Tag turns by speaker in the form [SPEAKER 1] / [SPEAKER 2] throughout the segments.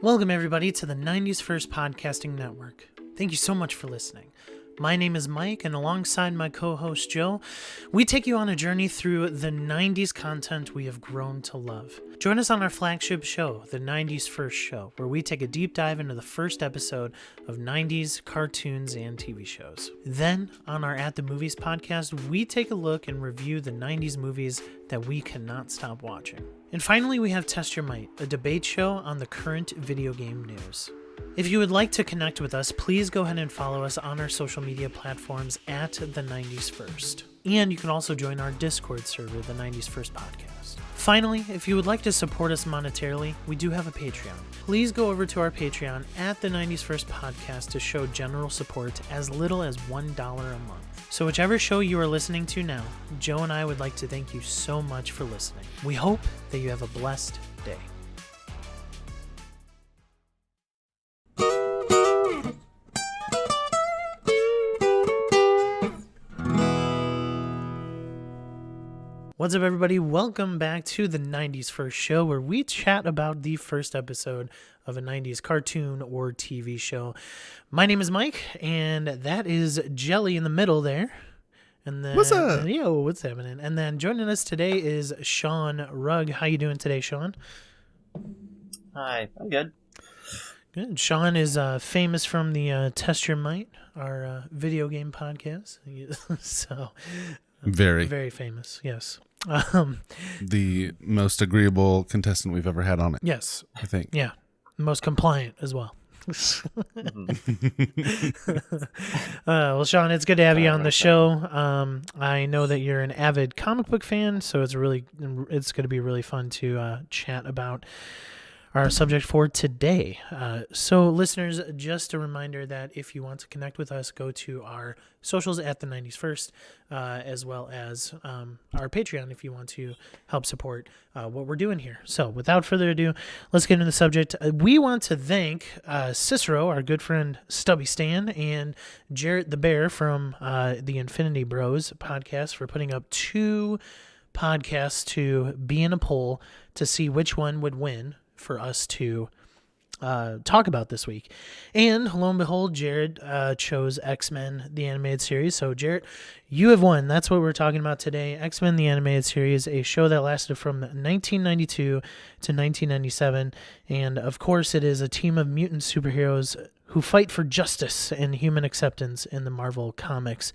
[SPEAKER 1] Welcome, everybody, to the 90's First Podcasting Network. Thank you so much for listening. My name is Mike, and alongside my co-host Joe, we take you on a journey through the 90's content we have grown to love. Join us on our flagship show, the 90's First Show, where we take a deep dive into the first episode of 90's cartoons and TV shows. Then, on our At the Movies podcast, we take a look and review the 90's movies that we cannot stop watching. And finally, we have Test Your Might, a debate show on the current video game news. If you would like to connect with us, please go ahead and follow us on our social media platforms at the 90's First. And you can also join our Discord server, the 90's First Podcast. Finally, if you would like to support us monetarily, we do have a Patreon. Please go over to our Patreon at the 90's First Podcast to show general support as little as $1 a month. So whichever show you are listening to now, Joe and I would like to thank you so much for listening. We hope that you have a blessed day. What's up, everybody? Welcome back to the 90's First Show, where we chat about the first episode of a 90's cartoon or TV show. My name is Mike, and that is Jelly in the middle there. And then,
[SPEAKER 2] what's up?
[SPEAKER 1] Yo, what's happening? And then joining us today is Sean Rugg. How you doing today, Sean?
[SPEAKER 3] Hi, I'm good.
[SPEAKER 1] Good. Sean is famous from the Test Your Might, our video game podcast. So very famous. Yes.
[SPEAKER 2] The most agreeable contestant we've ever had on it.
[SPEAKER 1] Yes.
[SPEAKER 2] I think.
[SPEAKER 1] Yeah. Most compliant as well. Well, Sean, it's good to have you on the show. I know that you're an avid comic book fan, so it's going to be really fun to chat about our subject for today. So listeners, just a reminder that if you want to connect with us, go to our socials at the 90's First, as well as our Patreon if you want to help support what we're doing here. So without further ado, let's get into the subject. We want to thank Cicero, our good friend Stubby Stan, and Jarrett the Bear from the Infinity Bros podcast for putting up 2 podcasts to be in a poll to see which one would win for us to talk about this week. And lo and behold, Jared chose X-Men, the animated series. So Jared, you have won. That's what we're talking about today. X-Men, the animated series, a show that lasted from 1992 to 1997. And of course, it is a team of mutant superheroes who fight for justice and human acceptance in the Marvel Comics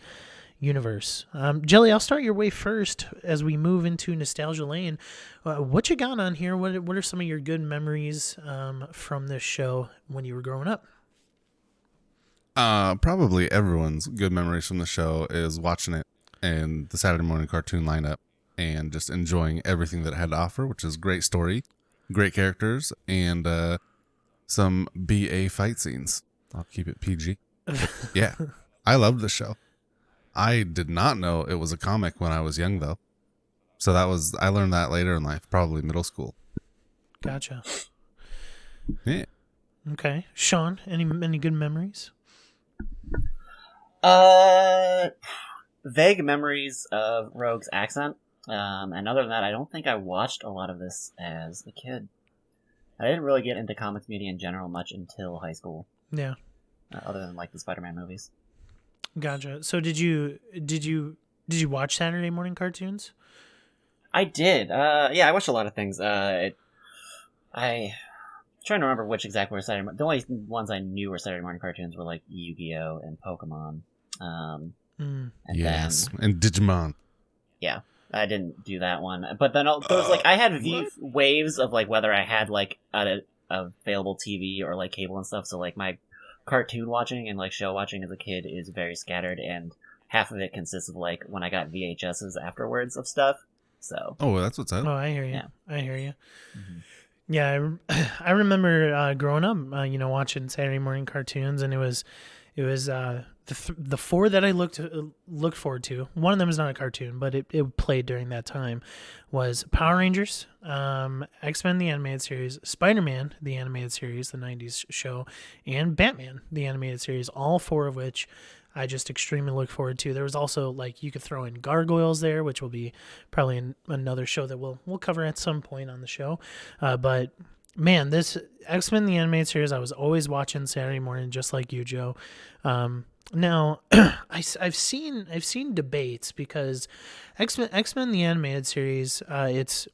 [SPEAKER 1] universe. Jelly, I'll start your way first as we move into Nostalgia Lane. What you got on here? What are some of your good memories from this show when you were growing up?
[SPEAKER 2] Probably everyone's good memories from the show is watching it and the Saturday morning cartoon lineup and just enjoying everything that it had to offer, which is great story, great characters, and some BA fight scenes. I'll keep it PG. Yeah, I loved the show. I did not know it was a comic when I was young, though. So I learned that later in life, probably middle school.
[SPEAKER 1] Gotcha.
[SPEAKER 2] Yeah.
[SPEAKER 1] Okay. Sean, any good memories?
[SPEAKER 3] Vague memories of Rogue's accent. And other than that, I don't think I watched a lot of this as a kid. I didn't really get into comics media in general much until high school.
[SPEAKER 1] Yeah.
[SPEAKER 3] Other than like the Spider-Man movies.
[SPEAKER 1] Gotcha. So did you watch Saturday morning cartoons?
[SPEAKER 3] I did. Yeah, I watched a lot of things. I'm trying to remember which exact were Saturday. The only ones I knew were Saturday morning cartoons were like Yu-Gi-Oh and Pokemon. And
[SPEAKER 2] yes, and Digimon.
[SPEAKER 3] Yeah, I didn't do that one. But then there was like I had waves of like whether I had like a available TV or like cable and stuff. So like my cartoon watching and like show watching as a kid is very scattered, and half of it consists of like when I got VHSs afterwards of stuff. So
[SPEAKER 2] that's what's up.
[SPEAKER 1] Oh, I hear you.
[SPEAKER 3] Yeah.
[SPEAKER 1] I hear you.
[SPEAKER 3] Mm-hmm.
[SPEAKER 1] Yeah, I remember growing up, watching Saturday morning cartoons, and it was the 4 that I looked forward to. One of them is not a cartoon, but it played during that time. Was Power Rangers, X-Men the animated series, Spider-Man the animated series, the 90's show, and Batman the animated series. All 4 of which I just extremely look forward to. There was also like you could throw in Gargoyles there, which will be probably another show that we'll cover at some point on the show. But man, this X-Men the animated series I was always watching Saturday morning, just like you, Joe. Now I've seen debates because X-Men the animated series, it's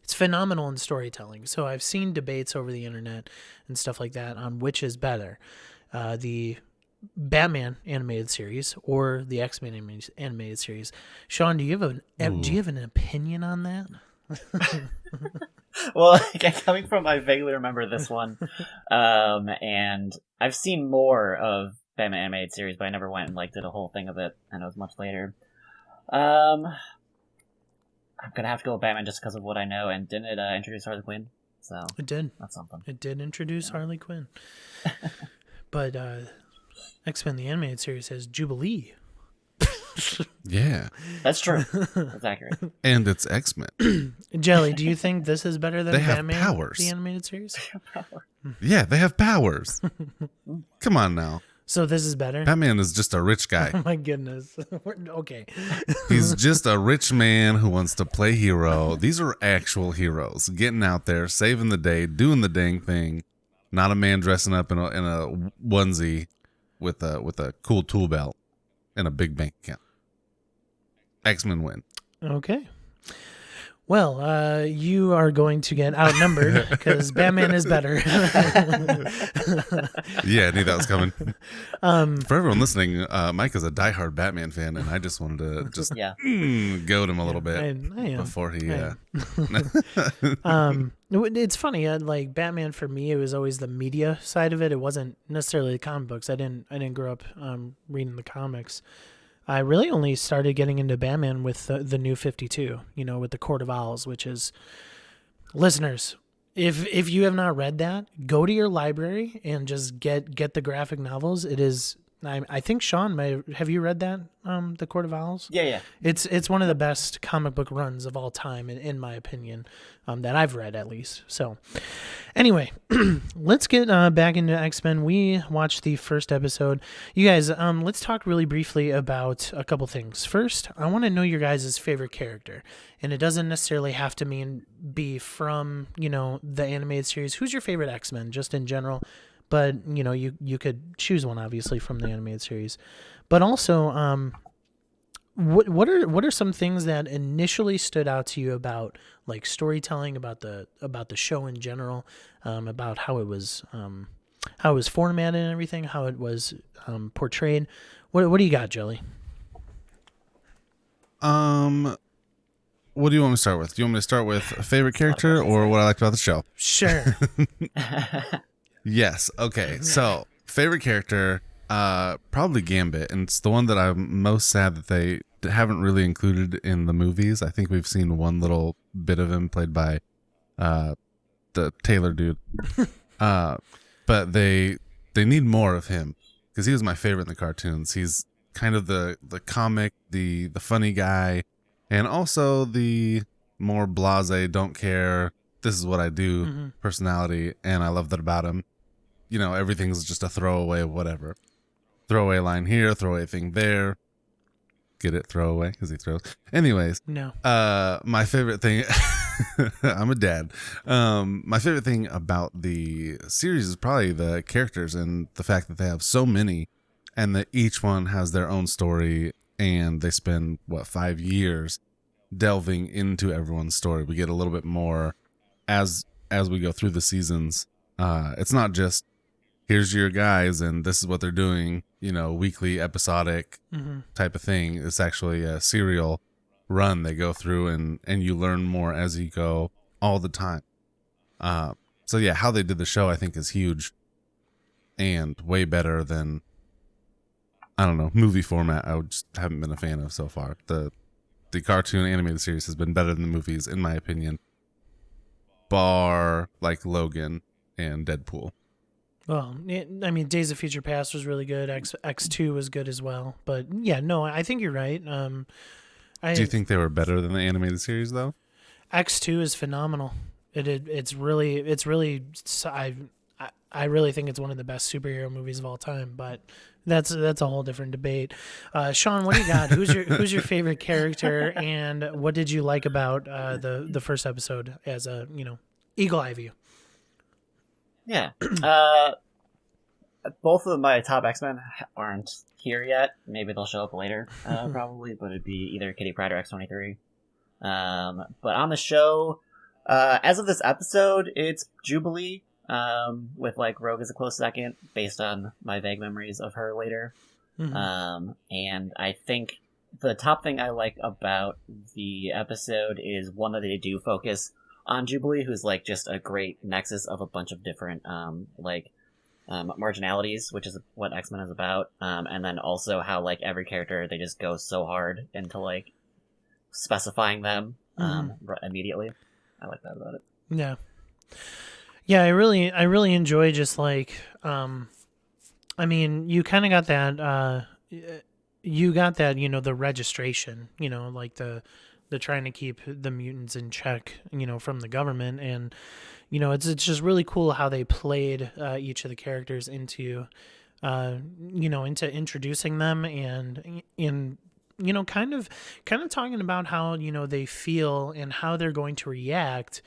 [SPEAKER 1] phenomenal in storytelling. So I've seen debates over the internet and stuff like that on which is better, the Batman animated series or the X-Men animated series. Sean, do you have an opinion on that?
[SPEAKER 3] Well, coming from, I vaguely remember this one, and I've seen more of Batman animated series, but I never went and did a whole thing of it, and it was much later. I'm gonna have to go with Batman just because of what I know, and didn't it introduce Harley Quinn? So
[SPEAKER 1] It did.
[SPEAKER 3] that's something.
[SPEAKER 1] It did introduce Harley Quinn, but X-Men the animated series has Jubilee.
[SPEAKER 2] Yeah.
[SPEAKER 3] That's true. That's accurate.
[SPEAKER 2] And it's X-Men.
[SPEAKER 1] Jelly, do you think this is better than
[SPEAKER 2] They have
[SPEAKER 1] Batman
[SPEAKER 2] powers.
[SPEAKER 1] the animated series?
[SPEAKER 2] Yeah, they have powers. Come on now.
[SPEAKER 1] So this is better?
[SPEAKER 2] Batman is just a rich guy.
[SPEAKER 1] Oh my goodness. Okay.
[SPEAKER 2] He's just a rich man who wants to play hero. These are actual heroes getting out there, saving the day, doing the dang thing. Not a man dressing up in a onesie with a cool tool belt and a big bank account. X-Men win.
[SPEAKER 1] Okay. Well, you are going to get outnumbered because Batman is better.
[SPEAKER 2] Yeah, I knew that was coming. For everyone listening, Mike is a diehard Batman fan, and I just wanted to just
[SPEAKER 3] Yeah.
[SPEAKER 2] goad him a little bit
[SPEAKER 1] I am.
[SPEAKER 2] before he.
[SPEAKER 1] It's funny. Like Batman for me, it was always the media side of it. It wasn't necessarily the comic books. I didn't grow up reading the comics. I really only started getting into Batman with the New 52. With the Court of Owls, which is, listeners, if you have not read that, go to your library and just get the graphic novels. It is. I think Sean have you read that, the Court of Owls?
[SPEAKER 3] Yeah.
[SPEAKER 1] It's one of the best comic book runs of all time, in my opinion, that I've read at least. So, anyway, let's get back into X-Men. We watched the first episode. You guys, let's talk really briefly about a couple things. First, I want to know your guys' favorite character, and it doesn't necessarily have to be from the animated series. Who's your favorite X-Men, just in general? But you could choose one, obviously, from the animated series. But also, what are some things that initially stood out to you about storytelling, about the show in general, about how it was formatted and everything, how it was portrayed? What do you got, Jelly?
[SPEAKER 2] What do you want me to start with? Do you want me to start with a favorite character or what I liked about the show?
[SPEAKER 1] Sure.
[SPEAKER 2] Yes. Okay. So, favorite character, probably Gambit, and it's the one that I'm most sad that they haven't really included in the movies. I think we've seen one little bit of him played by the Taylor dude, but they need more of him because he was my favorite in the cartoons. He's kind of the comic, the funny guy, and also the more blasé, don't care, this is what I do personality, and I love that about him. Everything's just a throwaway, whatever. Throwaway line here, throwaway thing there. Get it? Throwaway, because he throws. Anyways.
[SPEAKER 1] No.
[SPEAKER 2] My favorite thing, I'm a dad. My favorite thing about the series is probably the characters and the fact that they have so many and that each one has their own story and they spend, 5 years delving into everyone's story. We get a little bit more as we go through the seasons. It's not just here's your guys and this is what they're doing, weekly episodic type of thing. It's actually a serial run they go through and you learn more as you go all the time. So yeah, how they did the show I think is huge and way better than, I don't know, movie format I just haven't been a fan of so far. The cartoon animated series has been better than the movies in my opinion, bar Logan and Deadpool.
[SPEAKER 1] Well, Days of Future Past was really good. X2 was good as well. But yeah, no, I think you're right. Do
[SPEAKER 2] you think they were better than the animated series though?
[SPEAKER 1] X2 is phenomenal. It's really I really think it's one of the best superhero movies of all time. But that's a whole different debate. Sean, what do you got? Who's your favorite character, and what did you like about the first episode as a eagle eye view?
[SPEAKER 3] Yeah. Both of my top X-Men aren't here yet. Maybe they'll show up later, probably, but it'd be either Kitty Pryde or X-23. But on the show, as of this episode, it's Jubilee, with like Rogue as a close second, based on my vague memories of her later.
[SPEAKER 1] Mm-hmm.
[SPEAKER 3] And I think the top thing I like about the episode is one that they do focus on Jubilee, who's like just a great nexus of a bunch of different marginalities, which is what X-Men is about. And then also how like every character, they just go so hard into like specifying them immediately. I like that about it.
[SPEAKER 1] Yeah. Yeah, I really enjoy just like I mean, you kind of got that the registration, like the trying to keep the mutants in check, from the government, and it's just really cool how they played each of the characters into into introducing them, and in kind of talking about how they feel and how they're going to react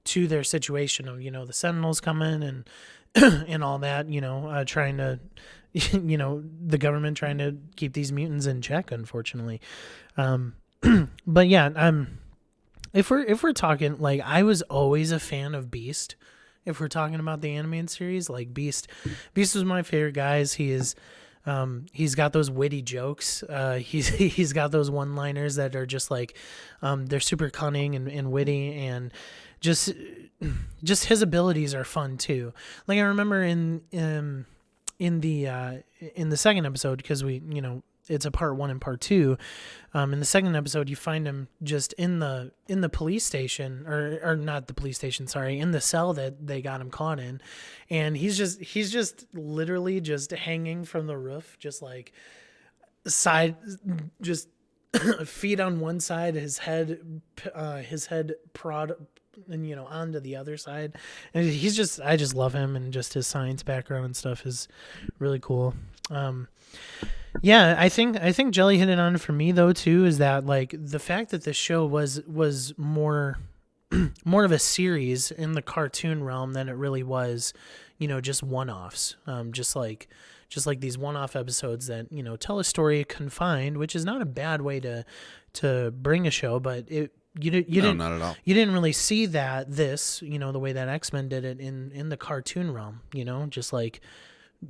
[SPEAKER 1] to their situation of the Sentinels coming and and all that, trying to the government trying to keep these mutants in check, unfortunately. But yeah, if we're talking, like, I was always a fan of Beast. If we're talking about the animated series, like Beast was my favorite, guys. He is he's got those witty jokes. He's got those one-liners that are just like they're super cunning and witty, and just his abilities are fun too. Like, I remember in the second episode, because we it's a part 1 and part 2. In the second episode, you find him just in the police station, or not the police station, sorry, in the cell that they got him caught in, and he's just literally just hanging from the roof, just like side, just feet on one side, his head prod, and onto the other side, and I just love him, and just his science background and stuff is really cool. Yeah, I think Jelly hit it on for me though too, is that like the fact that this show was more of a series in the cartoon realm than it really was, just one-offs. Just like these one-off episodes that tell a story confined, which is not a bad way to bring a show, but you didn't,
[SPEAKER 2] not at all.
[SPEAKER 1] You didn't really see the way that X-Men did it in the cartoon realm, just like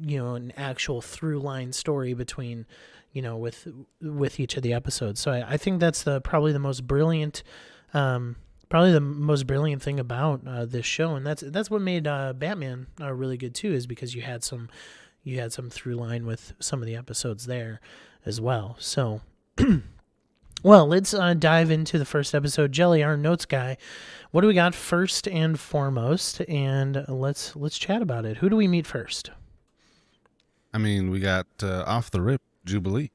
[SPEAKER 1] an actual through line story between with each of the episodes. So I think that's probably the most brilliant thing about this show, and that's what made Batman really good too, is because you had some through line with some of the episodes there as well. So well, let's dive into the first episode. Jelly, our notes guy, what do we got first and foremost? And let's chat about it. Who do we meet first?
[SPEAKER 2] I mean, we got off the rip Jubilee.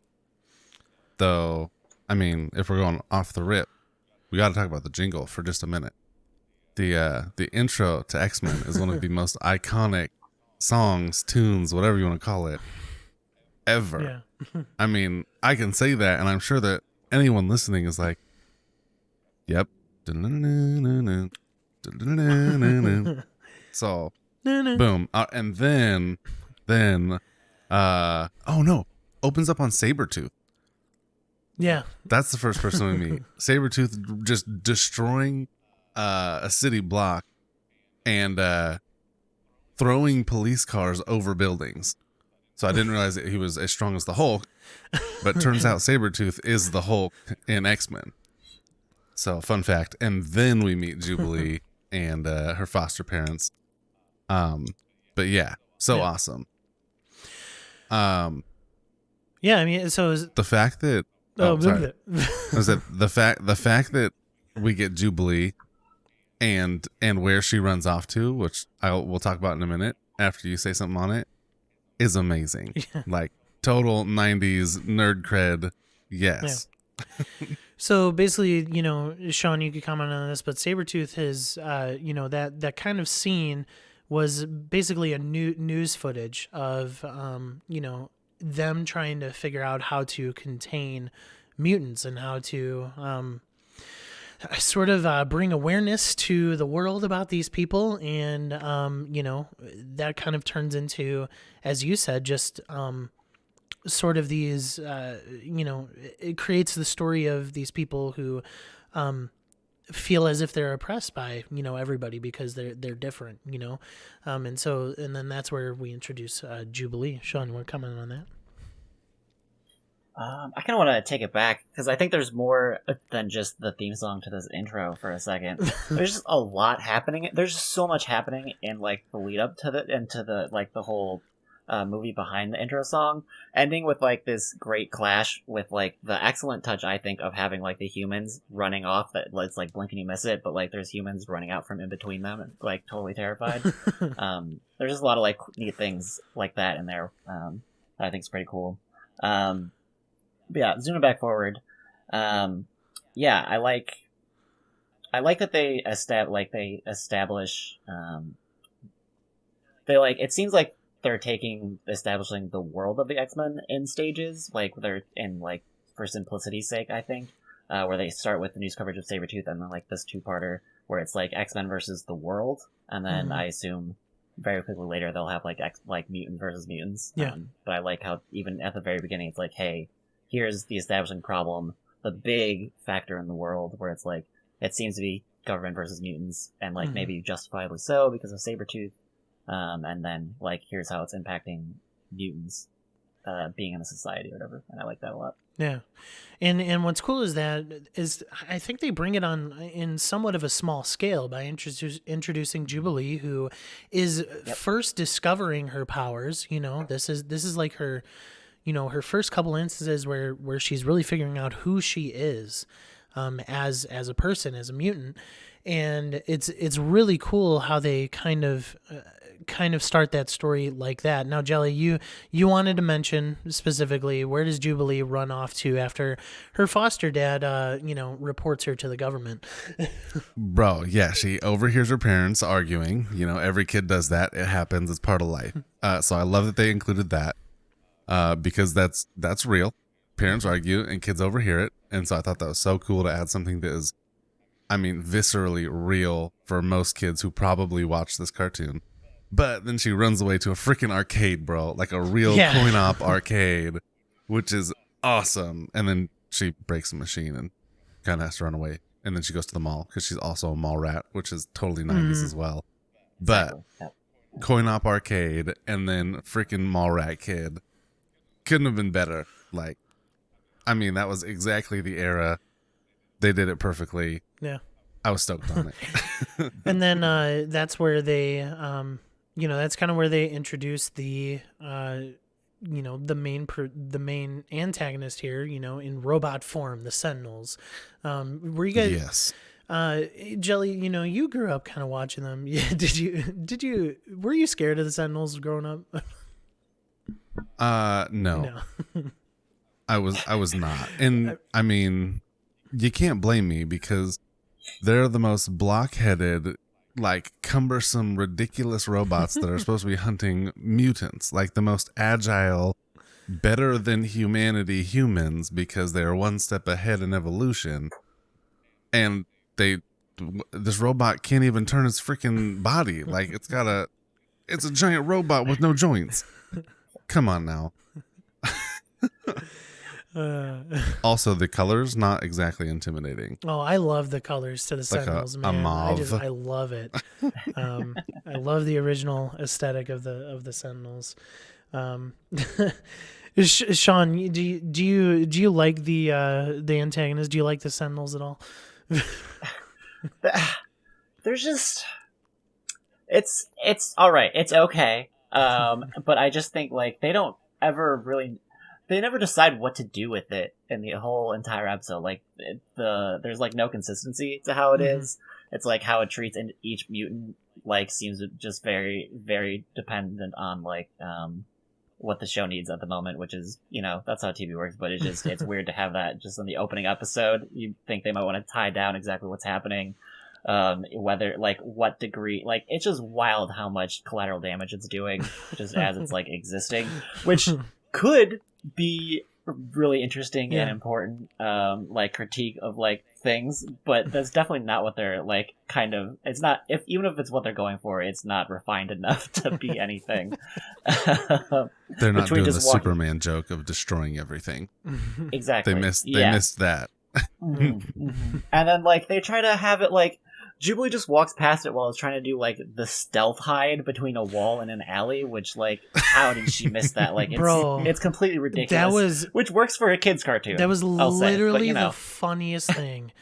[SPEAKER 2] Though, I mean, if we're going off the rip, we got to talk about the jingle for just a minute. The intro to X-Men is one of the most iconic songs, tunes, whatever you want to call it, ever.
[SPEAKER 1] Yeah.
[SPEAKER 2] I mean, I can say that, and I'm sure that anyone listening is like, "Yep." So, boom, and then. Oh no, opens up on Sabretooth.
[SPEAKER 1] Yeah.
[SPEAKER 2] That's the first person we meet. Sabretooth just destroying a city block and throwing police cars over buildings. So I didn't realize that he was as strong as the Hulk, but turns out Sabretooth is the Hulk in X-Men. So fun fact. And then we meet Jubilee and her foster parents. But yeah, so awesome.
[SPEAKER 1] Yeah, I mean, so is
[SPEAKER 2] the fact that sorry. Was it the fact that we get Jubilee and where she runs off to, which we'll talk about in a minute after you say something on it, is amazing. Yeah. Like total 90s nerd cred. Yes.
[SPEAKER 1] Yeah. So basically, Sean, you could comment on this, but Sabretooth has, that kind of scene was basically a news footage of, them trying to figure out how to contain mutants and how to, sort of bring awareness to the world about these people, and that kind of turns into, as you said, just sort of these it creates the story of these people who feel as if they're oppressed by everybody because they're different, and then that's where we introduce Jubilee. Sean, you want to comment on that?
[SPEAKER 3] I kind of want to take it back because I think there's more than just the theme song to this intro for a second. There's just a lot happening. There's just so much happening in like the lead up to the whole movie behind the intro song, ending with like this great clash with like the excellent touch, I think, of having like the humans running off that it's like blink and you miss it, but like there's humans running out from in between them and like totally terrified. There's just a lot of like neat things like that in there that I think is pretty cool. But yeah, zooming back forward, yeah, I like that they establish they like, it seems like they're establishing the world of the X-Men in stages, like they're in like for simplicity's sake, I think, where they start with the news coverage of Sabretooth and then like this two-parter where it's like X-Men versus the world, and then I assume very quickly later they'll have like mutants versus mutants.
[SPEAKER 1] Yeah.
[SPEAKER 3] But I like how even at the very beginning it's like, hey, here's the establishing problem, the big factor in the world, where it's like, it seems to be government versus mutants, and like maybe justifiably so because of Sabretooth. And then like, here's how it's impacting mutants being in a society or whatever. And I like that a lot.
[SPEAKER 1] Yeah. And what's cool is I think they bring it on in somewhat of a small scale by introducing Jubilee, who is first discovering her powers. This is like her, her first couple instances where she's really figuring out who she is, as a person, as a mutant. And it's really cool how they kind of start that story like that. Now, Jelly, you wanted to mention specifically, where does Jubilee run off to after her foster dad, reports her to the government?
[SPEAKER 2] Bro, yeah, she overhears her parents arguing. Every kid does that. It happens. It's part of life. So I love that they included that. Because that's real. Parents argue and kids overhear it, and so I thought that was so cool to add something that is, viscerally real for most kids who probably watch this cartoon. But then she runs away to a freaking arcade, bro, like a real coin-op arcade, which is awesome. And then she breaks the machine and kind of has to run away. And then she goes to the mall because she's also a mall rat, which is totally 90s as well. But coin-op arcade and then freaking mall rat kid. Couldn't have been better. Like, that was exactly the era. They did it perfectly.
[SPEAKER 1] Yeah.
[SPEAKER 2] I was stoked on it.
[SPEAKER 1] And then that's where they, that's kind of where they introduce the, the main antagonist here, in robot form, the Sentinels. Were you guys?
[SPEAKER 2] Yes.
[SPEAKER 1] Jelly, you grew up kind of watching them. Yeah. Were you scared of the Sentinels growing up?
[SPEAKER 2] No. I was not. And you can't blame me because they're the most blockheaded, like cumbersome, ridiculous robots that are supposed to be hunting mutants, like the most agile, better than humanity humans because they are one step ahead in evolution. And this robot can't even turn its freaking body. Like it's a giant robot with no joints. Come on now. Also, the colors not exactly intimidating.
[SPEAKER 1] Oh, I love the colors to the Sentinels, man.
[SPEAKER 2] A mauve.
[SPEAKER 1] I love it. I love the original aesthetic of the Sentinels. Sean, do you like the antagonist? Do you like the Sentinels at all?
[SPEAKER 3] There's just, it's all right. It's okay. But I just think like they never decide what to do with it in the whole entire episode. Like there's like no consistency to how it is. It's like how it treats each mutant like seems just very, very dependent on like what the show needs at the moment, which is, that's how TV works. But it's weird to have that just in the opening episode. You think they might want to tie down exactly what's happening. Whether like what degree, like it's just wild how much collateral damage it's doing just as it's like existing, which could be really interesting and important like critique of like things, but that's definitely not what they're like kind of it's not even if it's what they're going for, it's not refined enough to be anything.
[SPEAKER 2] They're not doing the
[SPEAKER 3] just walking...
[SPEAKER 2] Superman joke of destroying everything.
[SPEAKER 3] Exactly.
[SPEAKER 2] They missed that.
[SPEAKER 3] And then like they try to have it like Jubilee just walks past it while it's trying to do like the stealth hide between a wall and an alley, which like how did she miss that? Like it's completely ridiculous. Which works for a kid's cartoon.
[SPEAKER 1] That was literally the funniest thing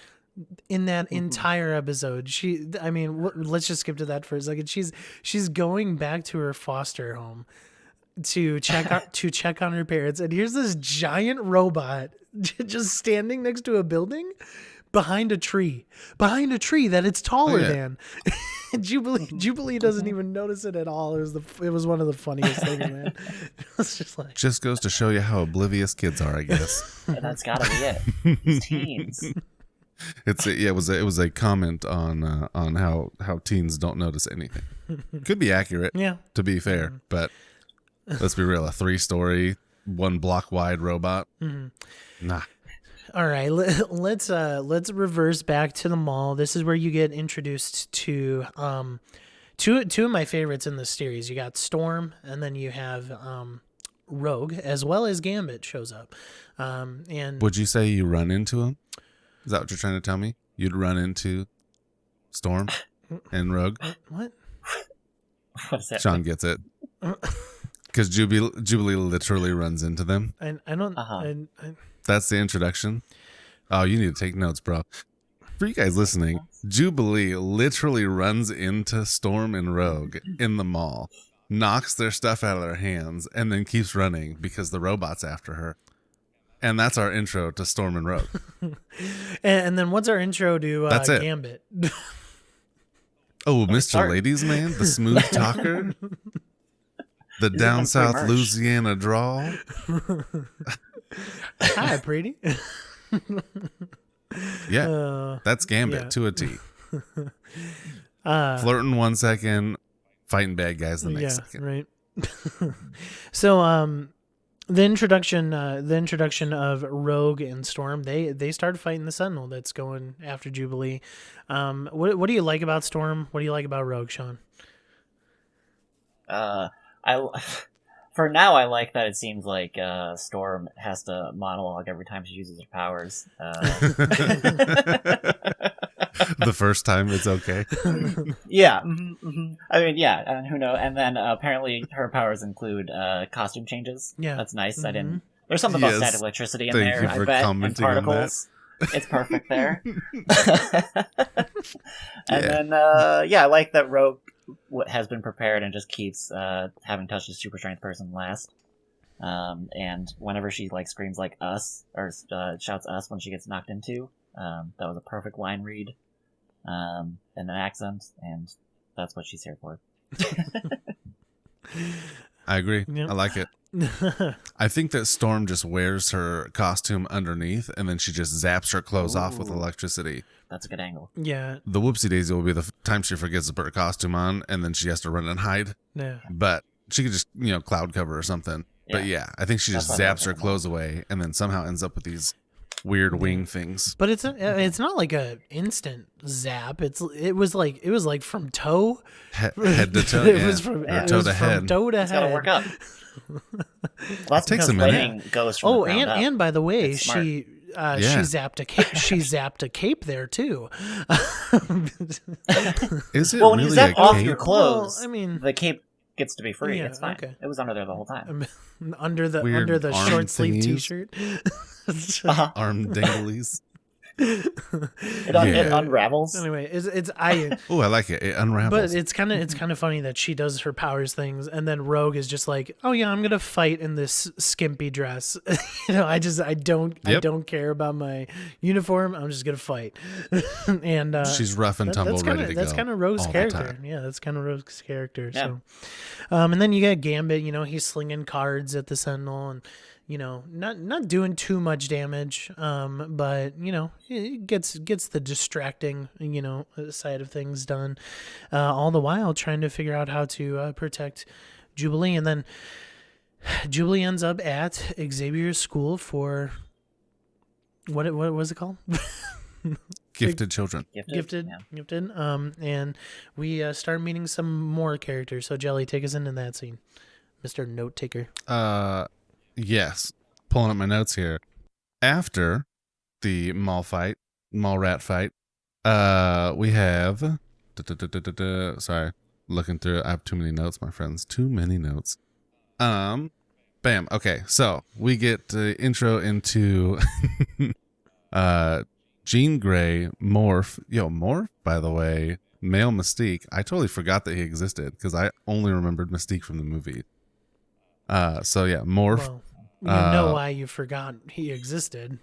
[SPEAKER 1] in that entire episode. Let's just skip to that for a second. She's going back to her foster home to check on her parents, and here's this giant robot just standing next to a building behind a tree that it's taller than. Jubilee doesn't even notice it at all. It was one of the funniest things, man. It was just like,
[SPEAKER 2] just goes to show you how oblivious kids are, I guess.
[SPEAKER 3] That's gotta be it. These teens.
[SPEAKER 2] It was a comment on how teens don't notice anything. Could be accurate, to be fair, but let's be real, a 3-story, 1 block wide robot. Nah.
[SPEAKER 1] All right, let's reverse back to the mall. This is where you get introduced to two of my favorites in the series. You got Storm, and then you have Rogue, as well as Gambit shows up. And
[SPEAKER 2] would you say you run into him? Is that what you're trying to tell me? You'd run into Storm and Rogue?
[SPEAKER 1] What?
[SPEAKER 3] What's that?
[SPEAKER 2] Sean gets it. Because Jubilee literally runs into them.
[SPEAKER 1] I don't.
[SPEAKER 2] That's the introduction. Oh, you need to take notes, bro. For you guys listening, Jubilee literally runs into Storm and Rogue in the mall, knocks their stuff out of their hands, and then keeps running because the robot's after her. And that's our intro to Storm and Rogue.
[SPEAKER 1] And then what's our intro to Gambit?
[SPEAKER 2] Oh, Mr. Ladies Man, the smooth talker, the down south Louisiana drawl.
[SPEAKER 1] Hi, pretty.
[SPEAKER 2] That's Gambit to a T. Flirting 1 second, fighting bad guys the next second.
[SPEAKER 1] Right. So, the introduction of Rogue and Storm, they start fighting the Sentinel that's going after Jubilee. What do you like about Storm? What do you like about Rogue, Sean?
[SPEAKER 3] For now, I like that it seems like Storm has to monologue every time she uses her powers.
[SPEAKER 2] The first time it's okay.
[SPEAKER 3] Yeah. I mean, yeah, and who knows? And then apparently her powers include costume changes. Yeah. That's nice. I didn't... There's something about static electricity in there, I bet, and particles. It's perfect there. And then, I like that Rogue has been prepared and just keeps having touched a super strength person last. And whenever she like screams like us or shouts us when she gets knocked into, that was a perfect line read and an accent, and that's what she's here for.
[SPEAKER 2] I agree. Yep. I like it. I think that Storm just wears her costume underneath, and then she just zaps her clothes off with electricity.
[SPEAKER 3] That's a good angle.
[SPEAKER 1] Yeah.
[SPEAKER 2] The whoopsie daisy will be the time she forgets to put her costume on, and then she has to run and hide.
[SPEAKER 1] Yeah.
[SPEAKER 2] But she could just, cloud cover or something. Yeah. But yeah, I think she just zaps her clothes away, and then somehow ends up with these weird wing things.
[SPEAKER 1] But it's not like a instant zap. It was like from toe
[SPEAKER 2] head to toe.
[SPEAKER 1] It was from toe to head.
[SPEAKER 3] It's gotta work up. Well, that's
[SPEAKER 2] takes a minute.
[SPEAKER 3] Goes from
[SPEAKER 1] and by the way, she zapped a cape there too.
[SPEAKER 2] Is it
[SPEAKER 3] well, when
[SPEAKER 2] really
[SPEAKER 3] you zap
[SPEAKER 2] a
[SPEAKER 3] off
[SPEAKER 2] cape?
[SPEAKER 3] your clothes,
[SPEAKER 1] well, I mean,
[SPEAKER 3] the cape gets to be free.
[SPEAKER 1] Yeah,
[SPEAKER 3] it's fine. Okay. It was under there the whole time.
[SPEAKER 1] Under the short sleeve t-shirt.
[SPEAKER 2] Arm danglies.
[SPEAKER 3] It unravels.
[SPEAKER 1] Anyway,
[SPEAKER 2] oh, I like it. It unravels.
[SPEAKER 1] But it's kind of funny that she does her powers things, and then Rogue is just like, oh yeah, I'm gonna fight in this skimpy dress. I don't care about my uniform. I'm just gonna fight. And
[SPEAKER 2] she's rough and tumble, ready to go.
[SPEAKER 1] That's kind of Rogue's character. Yeah, that's kind of Rogue's character. Yeah. So, and then you got Gambit. He's slinging cards at the Sentinel and. Not doing too much damage, but it gets the distracting side of things done, all the while trying to figure out how to protect Jubilee. And then Jubilee ends up at Xavier's school for what was it called?
[SPEAKER 2] Gifted children.
[SPEAKER 1] Gifted. And we start meeting some more characters. So Jelly, take us into that scene, Mr. Note Taker.
[SPEAKER 2] Yes. Pulling up my notes here. After the mall rat fight, we have. Sorry, looking through it. I have too many notes, my friends. Too many notes. Bam. Okay, so we get the intro into Jean Grey, Morph. Morph, by the way, male Mystique. I totally forgot that he existed because I only remembered Mystique from the movie. So yeah, Morph.
[SPEAKER 1] Well, you know why you forgot he existed.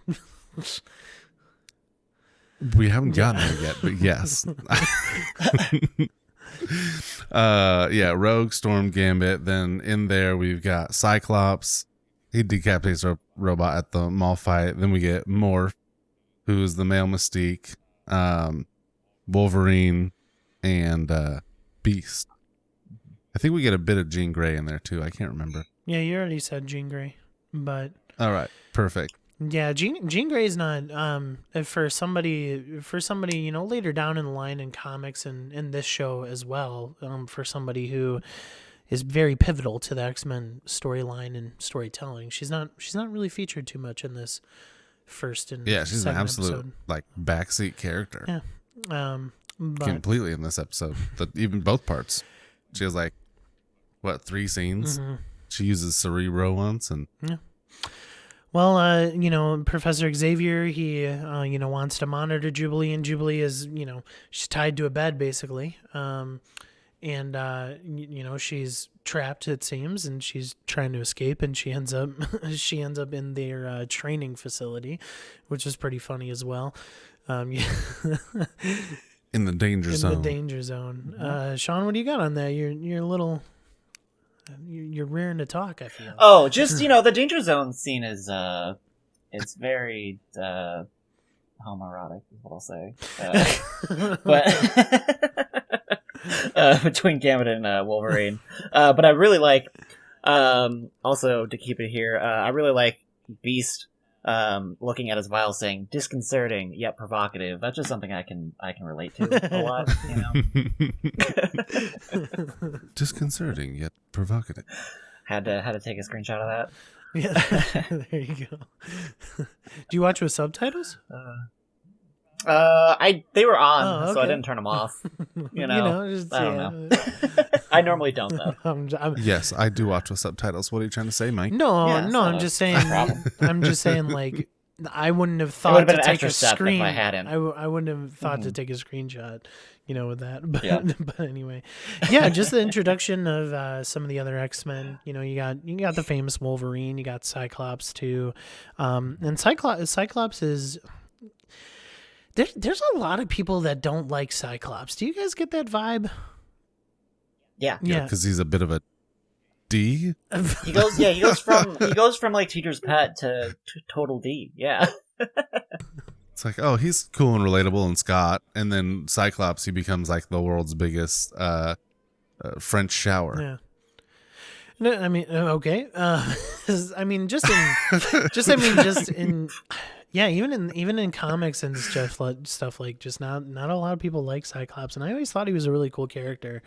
[SPEAKER 2] We haven't gotten there yet, but yes. Rogue, Storm, Gambit. Then in there we've got Cyclops. He decapitates a robot at the mall fight. Then we get Morph, who's the male Mystique, Wolverine, and Beast. I think we get a bit of Jean Grey in there too. I can't remember.
[SPEAKER 1] Yeah, you already said Jean Grey, but
[SPEAKER 2] all right, perfect.
[SPEAKER 1] Yeah, Jean Grey is not for somebody later down in the line in comics and in this show as well, for somebody who is very pivotal to the X-Men storyline and storytelling. She's not really featured too much in this first and
[SPEAKER 2] she's an absolute
[SPEAKER 1] episode.
[SPEAKER 2] Like backseat character.
[SPEAKER 1] Yeah. But
[SPEAKER 2] Completely in this episode. Even both parts. She has 3 scenes.
[SPEAKER 1] Mm-hmm.
[SPEAKER 2] She uses Cerebro once and
[SPEAKER 1] yeah. Well, Professor Xavier, he, wants to monitor Jubilee, and Jubilee is, she's tied to a bed basically. She's trapped, it seems, and she's trying to escape, and she ends up in their training facility, which is pretty funny as well.
[SPEAKER 2] in the danger zone.
[SPEAKER 1] In the danger zone. Sean, what do you got on that? You're a little. You're raring to talk, I feel.
[SPEAKER 3] Oh, just, the danger zone scene is, it's very, homoerotic, is what I'll say. But, between Gambit and, Wolverine. But I really like, also, to keep it here, I really like Beast, looking at his vial saying, disconcerting, yet provocative. That's just something I can relate to a lot,
[SPEAKER 2] Disconcerting, yet provocative.
[SPEAKER 3] Had to take a screenshot of that.
[SPEAKER 1] Yeah, there you go. Do you watch with subtitles?
[SPEAKER 3] They were on,
[SPEAKER 1] okay.
[SPEAKER 3] so I didn't turn them off. I don't know. I normally don't, though.
[SPEAKER 2] Yes, I do watch with subtitles. What are you trying to say, Mike?
[SPEAKER 1] No, I'm just saying. I'm just saying, I wouldn't have thought to take a screen.
[SPEAKER 3] If I hadn't.
[SPEAKER 1] I wouldn't have thought to take a screenshot, with that. But anyway, just the introduction of some of the other X-Men. You got the famous Wolverine. You got Cyclops too, and Cyclops is. There's a lot of people that don't like Cyclops. Do you guys get that vibe?
[SPEAKER 3] Yeah,
[SPEAKER 2] because he's a bit of a D.
[SPEAKER 3] He goes from like teacher's pet to total D. Yeah.
[SPEAKER 2] It's like, oh, he's cool and relatable and Scott, and then Cyclops, he becomes like the world's biggest French shower.
[SPEAKER 1] Yeah. No, I mean, okay. Even in comics and stuff like just not a lot of people like Cyclops, and I always thought he was a really cool character.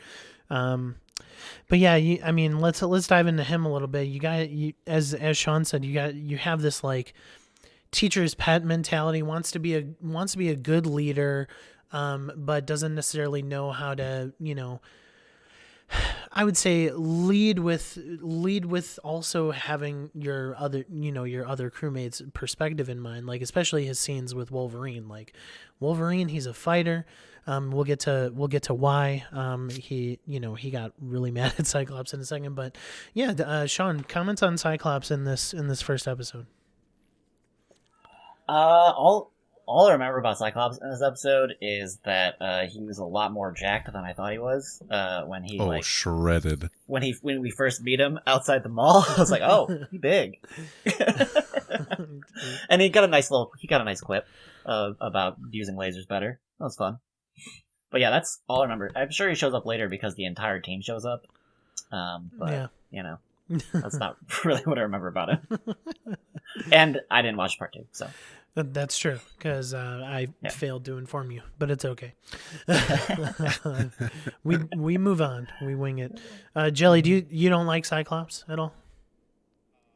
[SPEAKER 1] But yeah, let's dive into him a little bit. As Sean said, you have this like teacher's pet mentality, wants to be a good leader, but doesn't necessarily know how to, I would say lead with also having your other crewmates' perspective in mind, like especially his scenes with Wolverine. Like Wolverine, he's a fighter. We'll get to why he got really mad at Cyclops in a second, but Sean, comments on Cyclops in this first episode.
[SPEAKER 3] All I remember about Cyclops in this episode is that he was a lot more jacked than I thought he was when he
[SPEAKER 2] shredded. When
[SPEAKER 3] we first meet him outside the mall. I was like, oh, he's big. And he got a nice quip about using lasers better. That was fun. But yeah, that's all I remember. I'm sure he shows up later because the entire team shows up. That's not really what I remember about it. And I didn't watch part 2, so.
[SPEAKER 1] That's true, because I failed to inform you, but it's okay. we move on. We wing it. Jelly, you don't like Cyclops at all?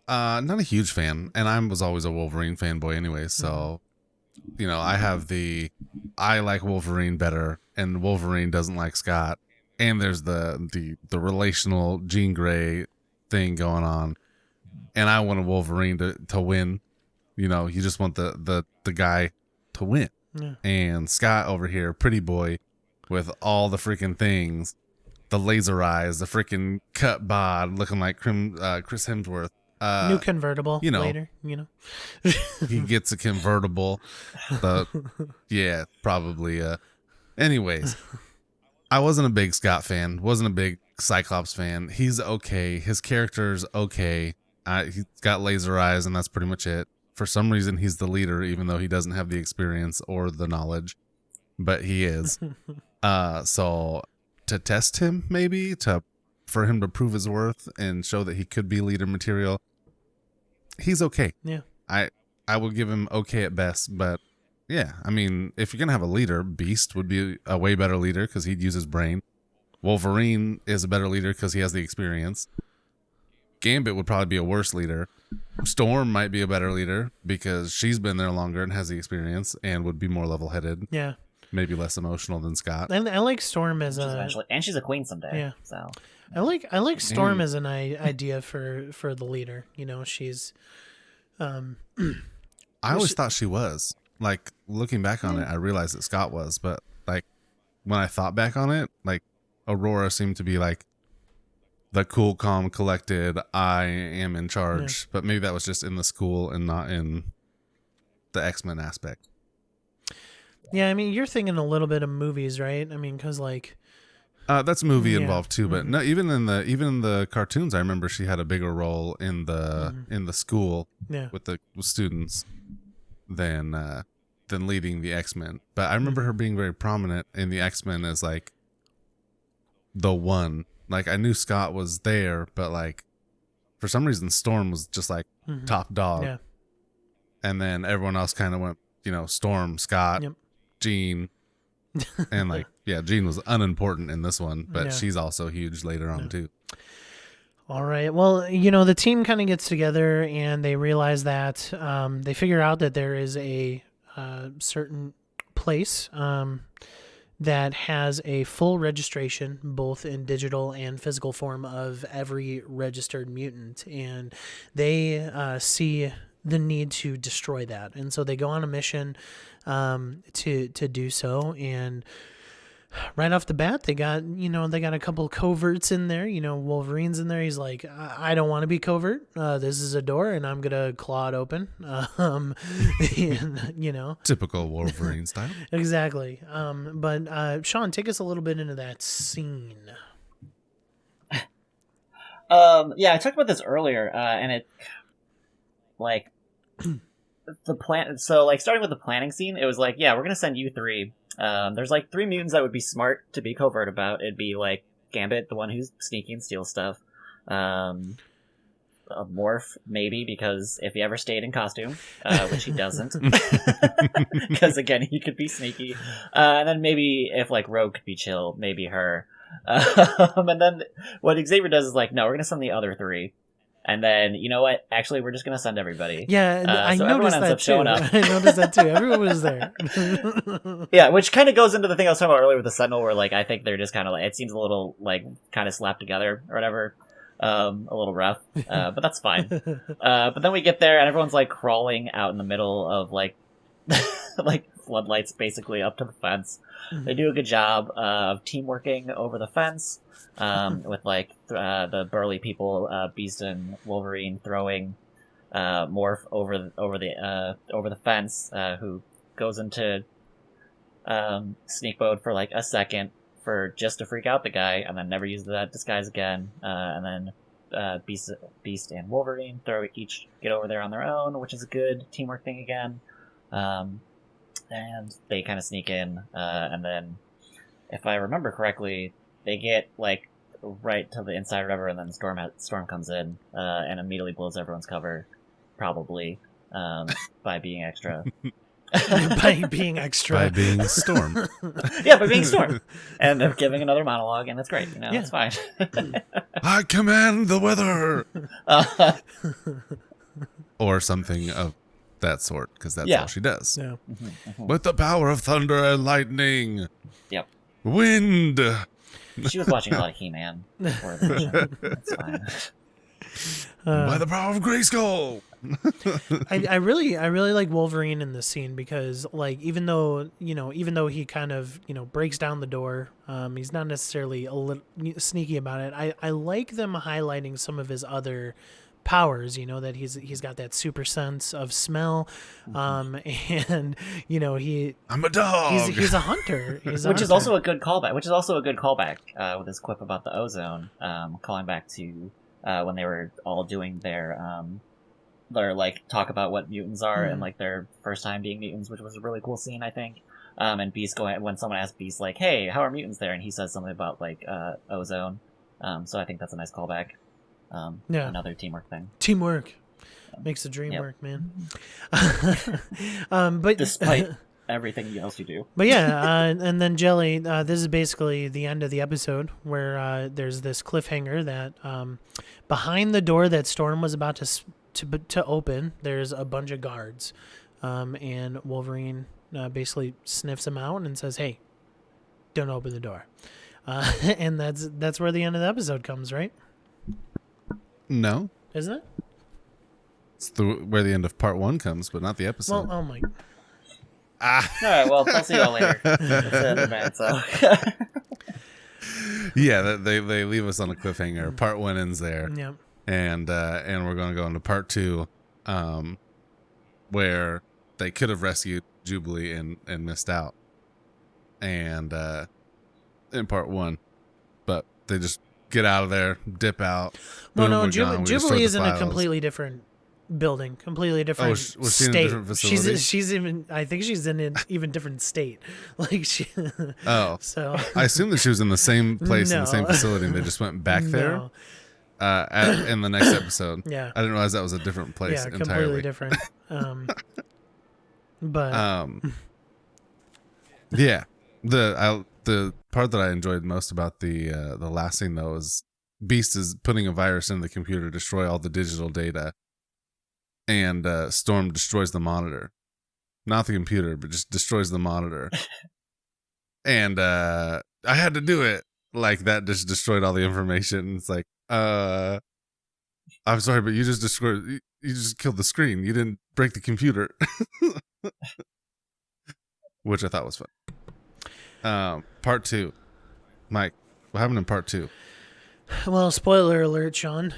[SPEAKER 2] Not a huge fan, and I was always a Wolverine fanboy anyway, so I like Wolverine better, and Wolverine doesn't like Scott, and there's the relational Jean Grey thing going on, and I want a Wolverine to win. You just want the guy to win.
[SPEAKER 1] Yeah.
[SPEAKER 2] And Scott over here, pretty boy, with all the freaking things, the laser eyes, the freaking cut bod, looking like Chris Hemsworth.
[SPEAKER 1] New convertible later,
[SPEAKER 2] He gets a convertible. Probably. Anyways, I wasn't a big Scott fan. Wasn't a big Cyclops fan. He's okay. His character's okay. He's got laser eyes, and that's pretty much it. For some reason, he's the leader, even though he doesn't have the experience or the knowledge. But he is. So to test him, maybe, for him to prove his worth and show that he could be leader material, he's okay.
[SPEAKER 1] Yeah.
[SPEAKER 2] I will give him okay at best, but yeah, I mean, if you're going to have a leader, Beast would be a way better leader because he'd use his brain. Wolverine is a better leader because he has the experience. Gambit would probably be a worse leader. Storm might be a better leader because she's been there longer and has the experience and would be more level-headed.
[SPEAKER 1] Yeah.
[SPEAKER 2] Maybe less emotional than Scott.
[SPEAKER 1] And I like Storm as
[SPEAKER 3] she's a queen someday.
[SPEAKER 1] Yeah.
[SPEAKER 3] So
[SPEAKER 1] I like Storm as an idea for the leader. She's.
[SPEAKER 2] I always thought she was. Like, looking back on it, I realized that Scott was, but like when I thought back on it, like Aurora seemed to be like the cool, calm, collected, I am in charge. Yeah. But maybe that was just in the school and not in the X-Men aspect.
[SPEAKER 1] Yeah, I mean, you're thinking a little bit of movies, right? I mean, because like
[SPEAKER 2] that's movie involved too. But no, even in the cartoons, I remember she had a bigger role in the school with the students than leading the X-Men. But I remember her being very prominent in the X-Men as like the one. Like, I knew Scott was there, but like for some reason Storm was just like top dog.
[SPEAKER 1] Yeah.
[SPEAKER 2] And then everyone else kind of went, Storm, Scott, Jean, and like Jean was unimportant in this one, but she's also huge later on too.
[SPEAKER 1] All right. Well, the team kind of gets together and they realize that they figure out that there is a certain place that has a full registration, both in digital and physical form, of every registered mutant, and they see the need to destroy that, and so they go on a mission to do so. And right off the bat, they got a couple coverts in there. Wolverine's in there. He's like, I don't want to be covert. This is a door, and I'm gonna claw it open.
[SPEAKER 2] Typical Wolverine style.
[SPEAKER 1] Exactly. But Sean, take us a little bit into that scene.
[SPEAKER 3] I talked about this earlier, and it like the plan. So like starting with the planning scene, it was like, we're gonna send you 3. There's like 3 mutants that would be smart to be covert about. It'd be like Gambit, the one who's sneaky and steals stuff. A Morph, maybe, because if he ever stayed in costume, which he doesn't, because again, he could be sneaky. And then maybe if like Rogue could be chill, maybe her. And then what Xavier does is like, no, we're gonna send the other 3. And then, you know what? Actually, we're just going to send everybody.
[SPEAKER 1] Yeah, I noticed that too. I noticed that too. Everyone was there.
[SPEAKER 3] Yeah, which kind of goes into the thing I was talking about earlier with the Sentinel, where like I think they're just kind of like, it seems a little like kind of slapped together or whatever. A little rough, but that's fine. But then we get there and everyone's like crawling out in the middle of like like floodlights basically up to the fence. They do a good job of teamworking over the fence. With like the burly people, Beast and Wolverine throwing Morph over the fence, who goes into sneak mode for like a second just to freak out the guy, and then never uses that disguise again. And then Beast and Wolverine each get over there on their own, which is a good teamwork thing again. And they kind of sneak in, and then, if I remember correctly, they get like right to the inside or whatever, and then Storm comes in and immediately blows everyone's cover, probably by being extra.
[SPEAKER 1] By being extra.
[SPEAKER 2] By being Storm.
[SPEAKER 3] Yeah, by being Storm. And they're giving another monologue, and it's great. You know,
[SPEAKER 1] Yeah.
[SPEAKER 3] it's fine.
[SPEAKER 2] I command the weather! Or something of that sort, because that's all she does.
[SPEAKER 1] Yeah.
[SPEAKER 2] With the power of thunder and lightning.
[SPEAKER 3] Yep.
[SPEAKER 2] Wind.
[SPEAKER 3] She was watching a lot of He-Man before the show. It's fine.
[SPEAKER 2] By the power of Grayskull.
[SPEAKER 1] I really like Wolverine in this scene because, like, even though he kind of, breaks down the door, he's not necessarily a little sneaky about it. I like them highlighting some of his other powers, that he's got that super sense of smell, and
[SPEAKER 2] I'm a dog.
[SPEAKER 1] he's a hunter.
[SPEAKER 3] Which is also a good callback with his quip about the ozone, calling back to when they were all doing their like talk about what mutants are and like their first time being mutants, which was a really cool scene, I think. And Beast when someone asks Beast like, "Hey, how are mutants there?" and he says something about like ozone. So I think that's a nice callback. Another teamwork thing.
[SPEAKER 1] Teamwork makes the dream work, man. But
[SPEAKER 3] despite everything else you do.
[SPEAKER 1] But yeah, and then Jelly, this is basically the end of the episode where there's this cliffhanger that behind the door that Storm was about to open, there's a bunch of guards, and Wolverine basically sniffs him out and says, "Hey, don't open the door," and that's where the end of the episode comes, right?
[SPEAKER 2] No.
[SPEAKER 1] Isn't it?
[SPEAKER 2] It's where the end of part 1 comes, but not the episode.
[SPEAKER 1] Well, oh my.
[SPEAKER 3] All right, well, I'll see you all later. It's the end of that, so.
[SPEAKER 2] Yeah, they leave us on a cliffhanger. Part 1 ends there.
[SPEAKER 1] Yeah.
[SPEAKER 2] And we're going to go into part 2, where they could have rescued Jubilee and missed out. And in part 1, but they just get out of there, dip out.
[SPEAKER 1] Well,
[SPEAKER 2] boom,
[SPEAKER 1] no,
[SPEAKER 2] we're gone. We
[SPEAKER 1] Jubilee
[SPEAKER 2] destroyed
[SPEAKER 1] is
[SPEAKER 2] the
[SPEAKER 1] in a
[SPEAKER 2] files.
[SPEAKER 1] completely different building, completely different
[SPEAKER 2] was she in a
[SPEAKER 1] state.
[SPEAKER 2] different facility?
[SPEAKER 1] She's even. I think she's in an even different state. Like she.
[SPEAKER 2] Oh,
[SPEAKER 1] So
[SPEAKER 2] I assumed that she was in the same place in the same
[SPEAKER 1] No.
[SPEAKER 2] facility, and they just went back there.
[SPEAKER 1] No.
[SPEAKER 2] In the next episode.
[SPEAKER 1] Yeah.
[SPEAKER 2] I didn't realize that was a different place
[SPEAKER 1] Yeah,
[SPEAKER 2] entirely.
[SPEAKER 1] completely different. But
[SPEAKER 2] yeah, the part that I enjoyed most about the last scene though is Beast is putting a virus into the computer to destroy all the digital data, and Storm destroys the monitor, not the computer, but just destroys the monitor. And I had to do it. Like that just destroyed all the information. It's like, I'm sorry, but you just destroyed. You just killed the screen. You didn't break the computer, which I thought was fun. Part 2, Mike. What happened in part 2?
[SPEAKER 1] well, spoiler alert, Sean.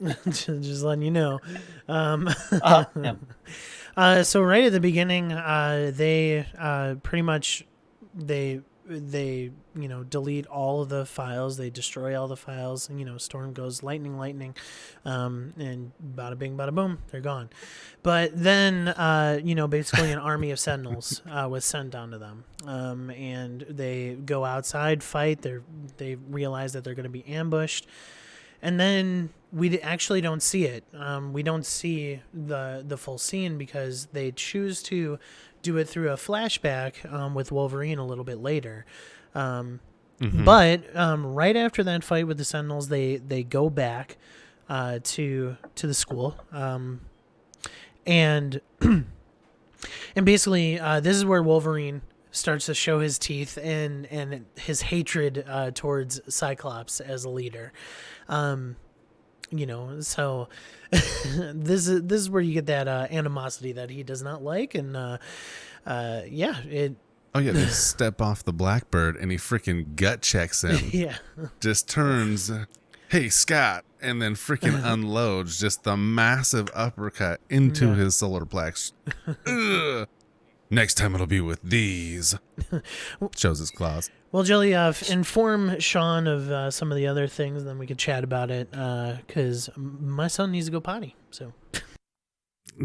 [SPEAKER 1] Just letting you know.
[SPEAKER 3] Yeah.
[SPEAKER 1] So right at the beginning, they pretty much they delete all of the files. They destroy all the files. And, Storm goes lightning, and bada bing, bada boom, they're gone. But then, basically an army of Sentinels was sent down to them, and they go outside, fight. They realize that they're going to be ambushed. And then we actually don't see it. We don't see the full scene because they choose to do it through a flashback with Wolverine a little bit later. But right after that fight with the Sentinels, they go back to the school, and basically this is where Wolverine starts to show his teeth and his hatred towards Cyclops as a leader. So this is where you get that animosity that he does not like, and it.
[SPEAKER 2] Oh yeah, they step off the Blackbird and he freaking gut checks him.
[SPEAKER 1] Yeah,
[SPEAKER 2] Just turns, hey Scott, and then freaking unloads just the massive uppercut into his solar plex. Ugh. Next time it'll be with these. Shows his claws.
[SPEAKER 1] Well, Jelly, inform Sean of some of the other things, then we could chat about it, because my son needs to go potty, so.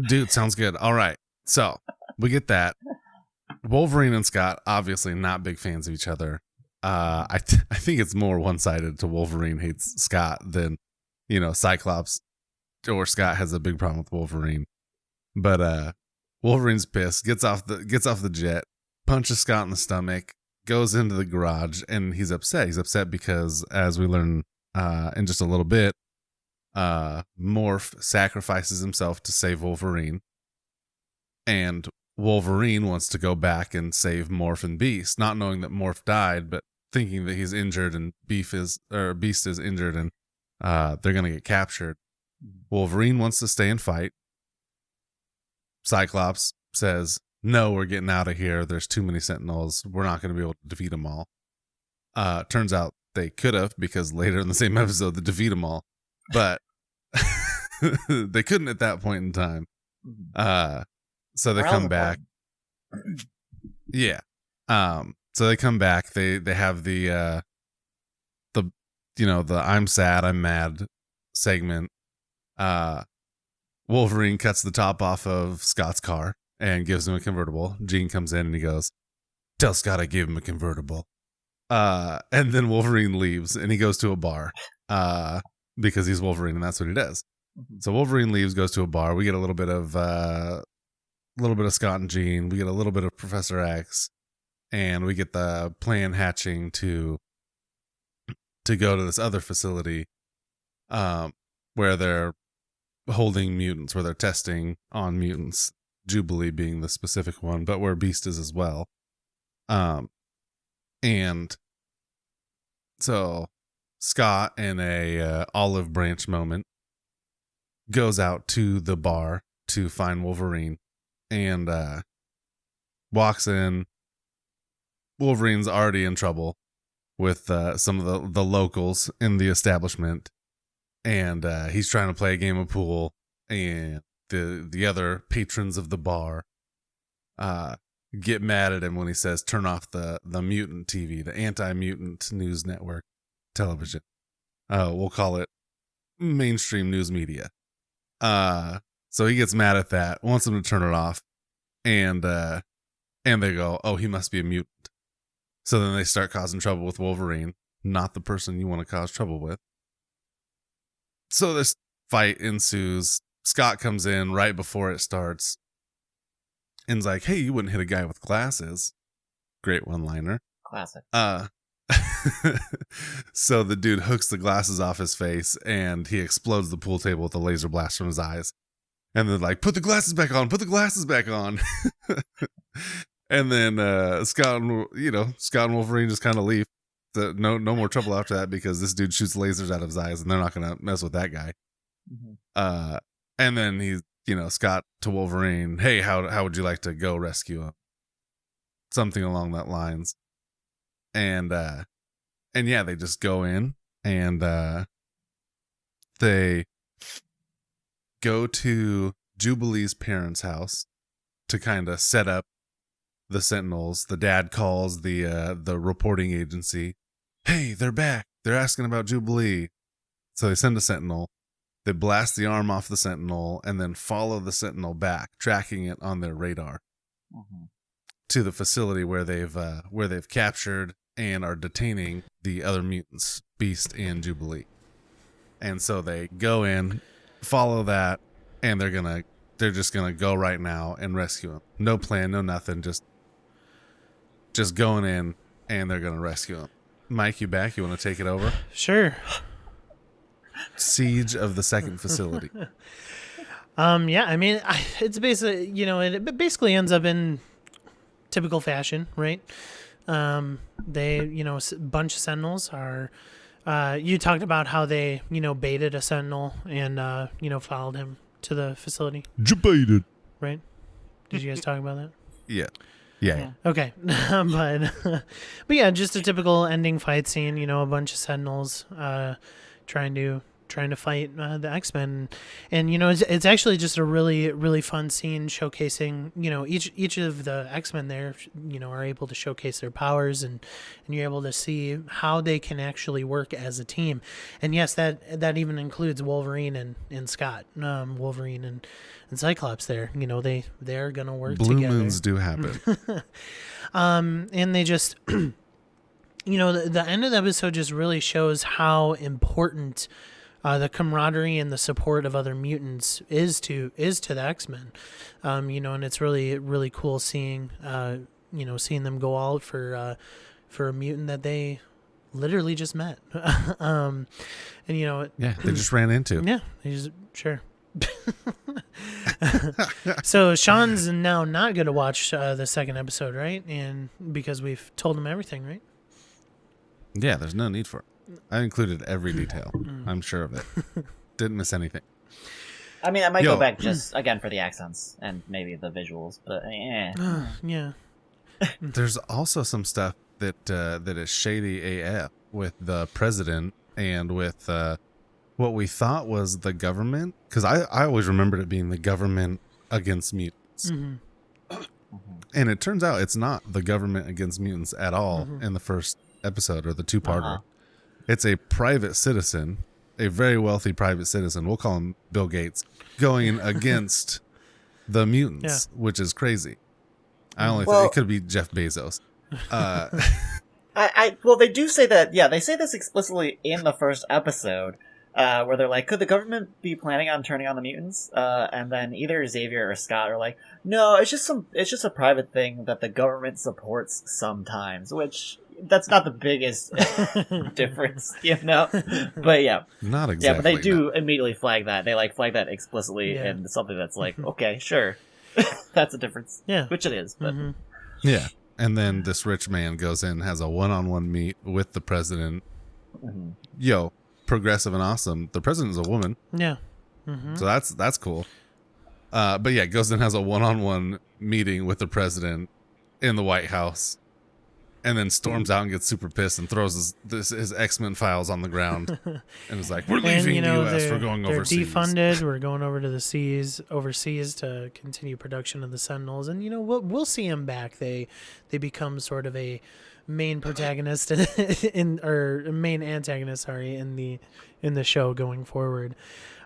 [SPEAKER 2] Dude, sounds good. All right. So, we get that. Wolverine and Scott, obviously not big fans of each other. I think it's more one-sided to Wolverine hates Scott than, Cyclops or Scott has a big problem with Wolverine. But Wolverine's pissed, gets off the jet, punches Scott in the stomach, goes into the garage, and he's upset. He's upset because, as we learn in just a little bit, Morph sacrifices himself to save Wolverine, and Wolverine wants to go back and save Morph and Beast, not knowing that Morph died, but thinking that he's injured and Beast is injured, and they're gonna get captured. Wolverine wants to stay and fight. Cyclops says, "No, we're getting out of here. There's too many Sentinels. We're not going to be able to defeat them all." Turns out they could have, because later in the same episode they defeat them all, but they couldn't at that point in time. So they come back. Yeah. So they come back. They have the I'm sad, I'm mad segment. Wolverine cuts the top off of Scott's car and gives him a convertible. Jean comes in and he goes, "Tell Scott I gave him a convertible." And then Wolverine leaves and he goes to a bar because he's Wolverine and that's what he does. So Wolverine leaves, goes to a bar. We get a little bit of Scott and Jean. We get a little bit of Professor X, and we get the plan hatching to go to this other facility where they're holding mutants, where they're testing on mutants, Jubilee being the specific one, but where Beast is as well. And so Scott, in a olive branch moment, goes out to the bar to find Wolverine and walks in. Wolverine's already in trouble with some of the locals in the establishment, and he's trying to play a game of pool, and the other patrons of the bar get mad at him when he says turn off the mutant TV, the anti-mutant news network television. We'll call it mainstream news media. So he gets mad at that, wants them to turn it off, and they go, "Oh, he must be a mutant." So then they start causing trouble with Wolverine, not the person you want to cause trouble with. So this fight ensues. Scott comes in right before it starts and's like, "Hey, you wouldn't hit a guy with glasses." Great one-liner.
[SPEAKER 3] Classic.
[SPEAKER 2] So the dude hooks the glasses off his face and he explodes the pool table with a laser blast from his eyes. And they're like, "Put the glasses back on, put the glasses back on." And then Scott and Wolverine just kind of leave. No more trouble after that, because this dude shoots lasers out of his eyes and they're not going to mess with that guy. Mm-hmm. And then he's, Scott to Wolverine, "Hey, how would you like to go rescue him?" Something along that lines. And yeah, they just go in and they go to Jubilee's parents' house to kind of set up the Sentinels. The dad calls the reporting agency. "Hey, they're back. They're asking about Jubilee." So they send a Sentinel. They blast the arm off the Sentinel and then follow the Sentinel back, tracking it on their radar to the facility where they've captured and are detaining the other mutants, Beast and Jubilee. And so they go in, follow that, and they're just gonna go right now and rescue him. No plan, no nothing, just going in, and they're gonna rescue him. Mike, you back? You want to take it over?
[SPEAKER 1] Sure.
[SPEAKER 2] Siege of the second facility.
[SPEAKER 1] Yeah, I mean, it's basically, it basically ends up in typical fashion, right? They, a bunch of Sentinels are, you talked about how they, baited a Sentinel and, followed him to the facility.
[SPEAKER 2] Baited.
[SPEAKER 1] Right? Did you guys talk about that?
[SPEAKER 2] Yeah. Yeah.
[SPEAKER 1] Okay. but yeah, just a typical ending fight scene, a bunch of Sentinels, trying to fight the X-Men, and it's actually just a really, really fun scene showcasing each of the X-Men there are able to showcase their powers, and you're able to see how they can actually work as a team. And yes, that even includes Wolverine and Scott, Wolverine and Cyclops there. They're gonna work
[SPEAKER 2] Blue
[SPEAKER 1] together.
[SPEAKER 2] moons do happen.
[SPEAKER 1] And they just the end of the episode just really shows how important the camaraderie and the support of other mutants is to the X-Men. And it's really, really cool seeing seeing them go out for a mutant that they literally just met. They
[SPEAKER 2] just ran into.
[SPEAKER 1] Yeah, sure. So Sean's now not going to watch the second episode, right? And because we've told him everything, right?
[SPEAKER 2] Yeah, there's no need for it. I included every detail. I'm sure of it. Didn't miss anything.
[SPEAKER 3] I mean, I might go back just again for the accents and maybe the visuals, but
[SPEAKER 1] yeah.
[SPEAKER 2] There's also some stuff that is shady AF with the president and with what we thought was the government, because I always remembered it being the government against mutants. And it turns out it's not the government against mutants at all in the first episode or the two-parter. It's a private citizen, a very wealthy private citizen, we'll call him Bill Gates, going against the mutants, which is crazy. I only think it could be Jeff Bezos.
[SPEAKER 3] Well, they do say that. Yeah, they say this explicitly in the first episode, where they're like, "Could the government be planning on turning on the mutants?" And then either Xavier or Scott are like, "No, it's just a private thing that the government supports sometimes." Which that's not the biggest difference, But yeah,
[SPEAKER 2] not exactly.
[SPEAKER 3] Yeah, but they do immediately flag that. They flag that explicitly in something that's like, okay, sure, that's a difference.
[SPEAKER 1] Yeah,
[SPEAKER 3] which it is. But
[SPEAKER 2] yeah. And then this rich man goes in, has a one-on-one meet with the president. Yo, progressive and awesome. The president's a woman.
[SPEAKER 1] Yeah.
[SPEAKER 2] So that's cool. But yeah, goes in, has a one-on-one meeting with the president in the White House, and then storms out and gets super pissed and throws his X-Men files on the ground and is like, "We're leaving the U.S. We're going overseas.
[SPEAKER 1] They're defunded. We're going over to the overseas to continue production of the Sentinels." And we'll see them back. They become sort of a main protagonist main antagonist, in the show going forward.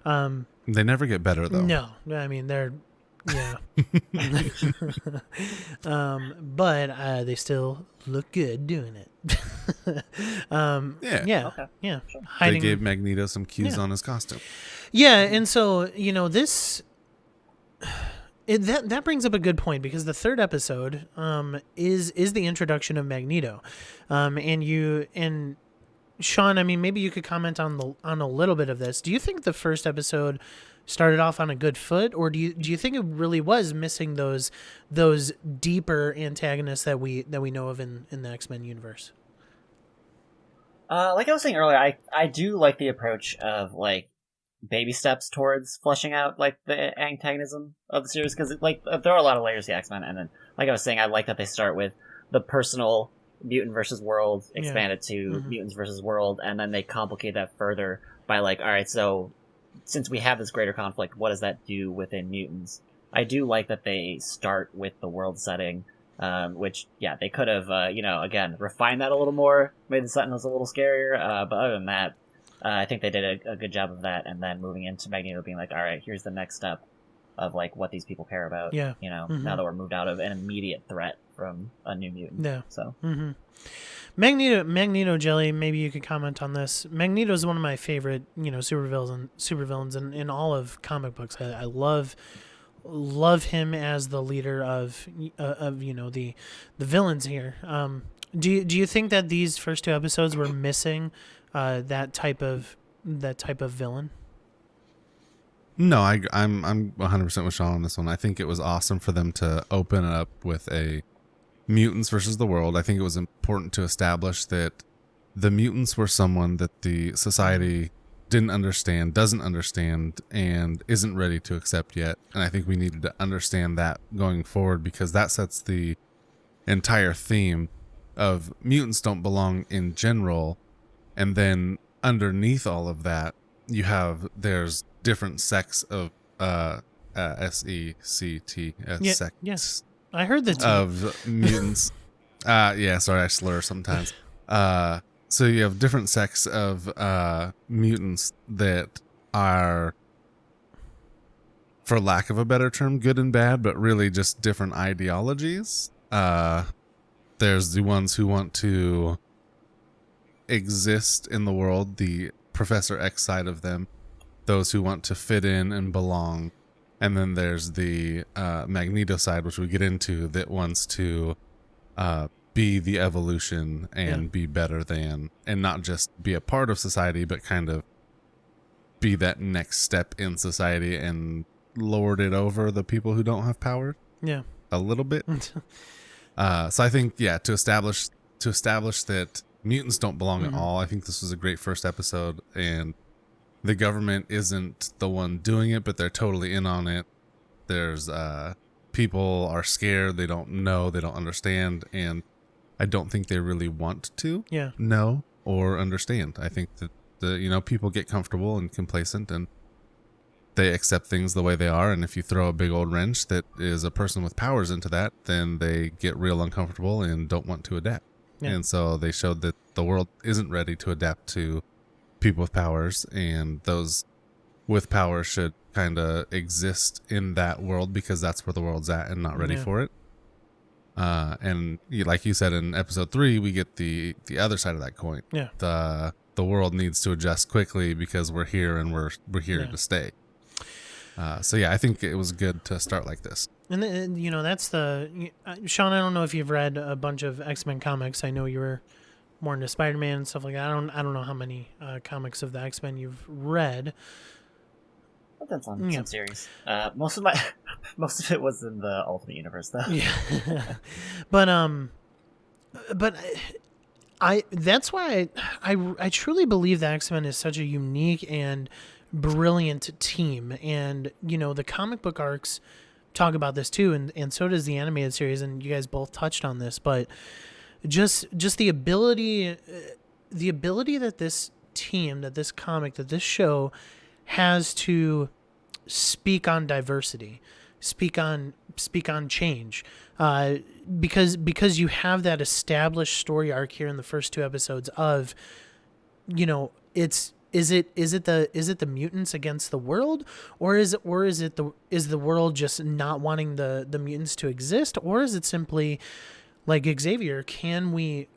[SPEAKER 2] They never get better though.
[SPEAKER 1] No, I mean they're. Yeah. But they still look good doing it.
[SPEAKER 2] Yeah.
[SPEAKER 1] Okay. Yeah. Sure.
[SPEAKER 2] They gave Magneto some cues on his costume.
[SPEAKER 1] Yeah, and so, this that brings up a good point, because the third episode is the introduction of Magneto. And Sean, I mean, maybe you could comment on a little bit of this. Do you think the first episode started off on a good foot, or do you think it really was missing those deeper antagonists that we know of in the X-Men universe?
[SPEAKER 3] Like I was saying earlier, I do like the approach of like baby steps towards fleshing out like the antagonism of the series, because like there are a lot of layers to X-Men, and then like I was saying, I like that they start with the personal mutant versus world, expanded to mutants versus world, and then they complicate that further by like, all right, so since we have this greater conflict, what does that do within mutants? I do like that they start with the world setting, which, they could have, again, refined that a little more, made the Sentinels a little scarier, but other than that, I think they did a good job of that, and then moving into Magneto being like, all right, here's the next step of, like, what these people care about, now that we're moved out of an immediate threat from a new mutant.
[SPEAKER 1] Yeah.
[SPEAKER 3] So.
[SPEAKER 1] Magneto Jelly, maybe you could comment on this. Magneto is one of my favorite, supervillains in all of comic books. I love him as the leader of the villains here. Do you think that these first two episodes were missing that type of villain?
[SPEAKER 2] No, I'm 100% with Sean on this one. I think it was awesome for them to open it up with a mutants versus the world. I think it was important to establish that the mutants were someone that the society didn't understand, doesn't understand, and isn't ready to accept yet. And I think we needed to understand that going forward, because that sets the entire theme of mutants don't belong in general. And then underneath all of that, there's different sects of SECT sects.
[SPEAKER 1] Yes. I heard that
[SPEAKER 2] of mutants. Sorry, I slur sometimes. So you have different sects of mutants that are, for lack of a better term, good and bad, but really just different ideologies. There's the ones who want to exist in the world, the Professor X side of them, those who want to fit in and belong. And then there's the Magneto side, which we get into, that wants to be the evolution and be better than, and not just be a part of society, but kind of be that next step in society and lord it over the people who don't have power.
[SPEAKER 1] Yeah.
[SPEAKER 2] A little bit. So I think, to establish that mutants don't belong at all, I think this was a great first episode, and the government isn't the one doing it, but they're totally in on it. There's people are scared, they don't know, they don't understand, and I don't think they really want to know or understand. I think that people get comfortable and complacent, and they accept things the way they are, and if you throw a big old wrench that is a person with powers into that, then they get real uncomfortable and don't want to adapt. And so they showed that the world isn't ready to adapt to people with powers, and those with power should kind of exist in that world because that's where the world's at and not ready for it. And like you said in episode 3, we get the other side of that coin. Yeah. The world needs to adjust quickly because we're here and we're here to stay. So I think it was good to start like this.
[SPEAKER 1] And that's Sean, I don't know if you've read a bunch of X-Men comics. I know you were more into Spider-Man and stuff like that. I don't know how many comics of the X-Men you've read.
[SPEAKER 3] I've done some series. Most of it was in the Ultimate Universe, though.
[SPEAKER 1] Yeah. but that's why I truly believe that X-Men is such a unique and brilliant team, and the comic book arcs talk about this too, and so does the animated series, and you guys both touched on this, but just the ability that this team, that this comic, that this show has to speak on diversity, speak on change, because you have that established story arc here in the first 2 episodes of, is it the mutants against the world, or is the world just not wanting the mutants to exist, or is it simply like Xavier, can we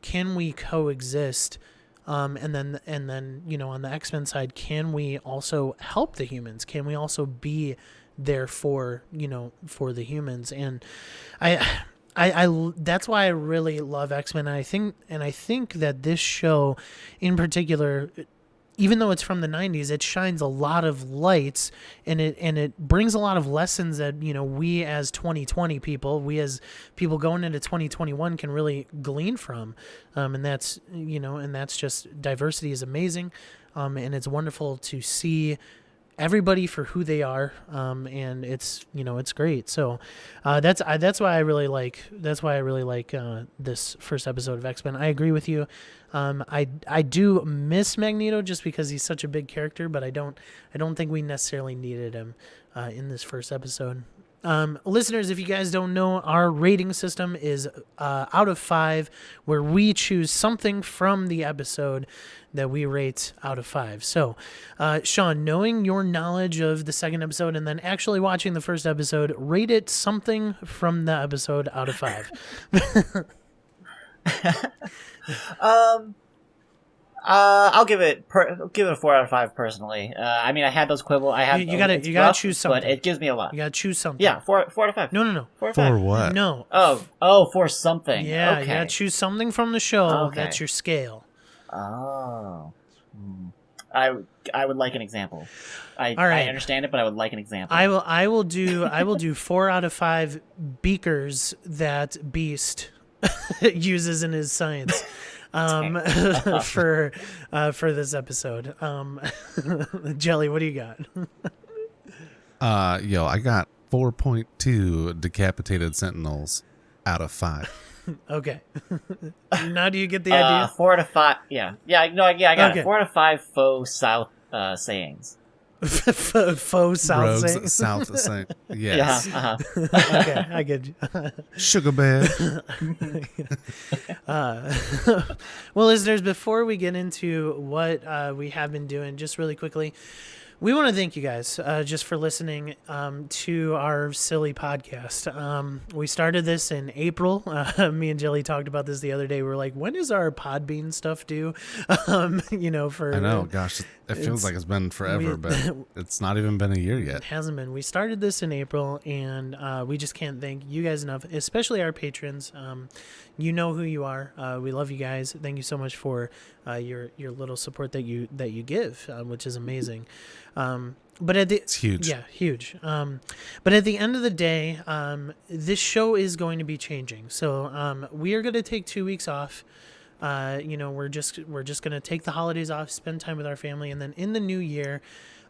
[SPEAKER 1] coexist? And then on the X-Men side, can we also help the humans? Can we also be there for the humans? And I that's why I really love X-Men. And I think that this show in particular, even though it's from the 90s, it shines a lot of lights, and it brings a lot of lessons that, we as 2020 people, we as people going into 2021 can really glean from. And that's just, diversity is amazing. And it's wonderful to see everybody for who they are. And it's great. So, that's why I really like this first episode of X-Men. I agree with you. I do miss Magneto just because he's such a big character, but I don't think we necessarily needed him in this first episode. Listeners, if you guys don't know, our rating system is out of 5, where we choose something from the episode that we rate out of 5. So, Sean, knowing your knowledge of the second episode and then actually watching the first episode, rate it something from the episode out of 5.
[SPEAKER 3] I'll give it a 4 out of 5 personally. I mean, I had those quibble. I had
[SPEAKER 1] you gotta choose something,
[SPEAKER 3] but it gives me a lot.
[SPEAKER 1] You gotta choose something.
[SPEAKER 3] Yeah, 4 out of 5.
[SPEAKER 1] No.
[SPEAKER 3] 4 out of 5.
[SPEAKER 2] For what?
[SPEAKER 1] No.
[SPEAKER 3] For something.
[SPEAKER 1] Yeah,
[SPEAKER 3] okay.
[SPEAKER 1] You gotta choose something from the show. Okay. That's your scale.
[SPEAKER 3] Oh. I would like an example.
[SPEAKER 1] All right.
[SPEAKER 3] I understand it, but I would like an example.
[SPEAKER 1] I will do 4 out of 5 beakers that Beast uses in his science for this episode. Jelly, what do you got?
[SPEAKER 2] I got 4.2 decapitated sentinels out of 5.
[SPEAKER 1] Okay. Now do you get the idea?
[SPEAKER 3] 4 out of 5. Yeah. I got it. 4 out of 5 faux South sayings.
[SPEAKER 1] Faux South
[SPEAKER 2] Rogues
[SPEAKER 1] sayings.
[SPEAKER 2] South saying. Yes.
[SPEAKER 3] Yeah.
[SPEAKER 1] Okay, I get you.
[SPEAKER 2] Sugar bear.
[SPEAKER 1] Well, listeners, before we get into what we have been doing, just really quickly, We want to thank you guys just for listening to our silly podcast. We started this in April. Me and Jelly talked about this the other day. We were like, when is our Podbean stuff due?
[SPEAKER 2] I know, gosh, it feels like it's been forever, but it's not even been a year yet.
[SPEAKER 1] It hasn't been. We started this in April, and we just can't thank you guys enough, especially our patrons. You know who you are. We love you guys. Thank you so much for your little support that you give, which is amazing. But
[SPEAKER 2] it's huge.
[SPEAKER 1] Yeah, huge. But at the end of the day, this show is going to be changing. So we are going to take 2 weeks off. We're just going to take the holidays off, spend time with our family, and then in the new year,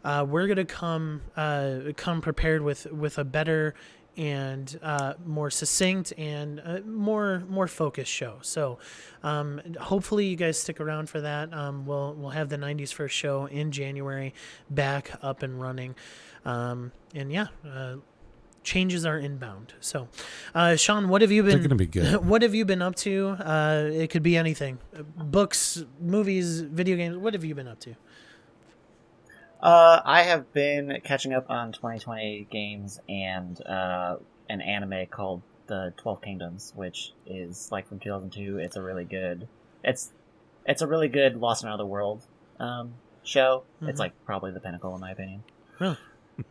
[SPEAKER 1] we're going to come prepared with a better and more succinct and more focused show. So hopefully you guys stick around for that. We'll have the 90s first show in January back up and running. Changes are inbound. So Sean, what have you been?
[SPEAKER 2] They're gonna be good.
[SPEAKER 1] What have you been up to? It could be anything: books, movies, video games. What have you been up to?
[SPEAKER 3] I have been catching up on 2020 games and an anime called The 12 Kingdoms, which is like from 2002. It's a really good. It's a really good Lost in Another World show. Mm-hmm. It's like probably the pinnacle in my opinion.
[SPEAKER 1] Really?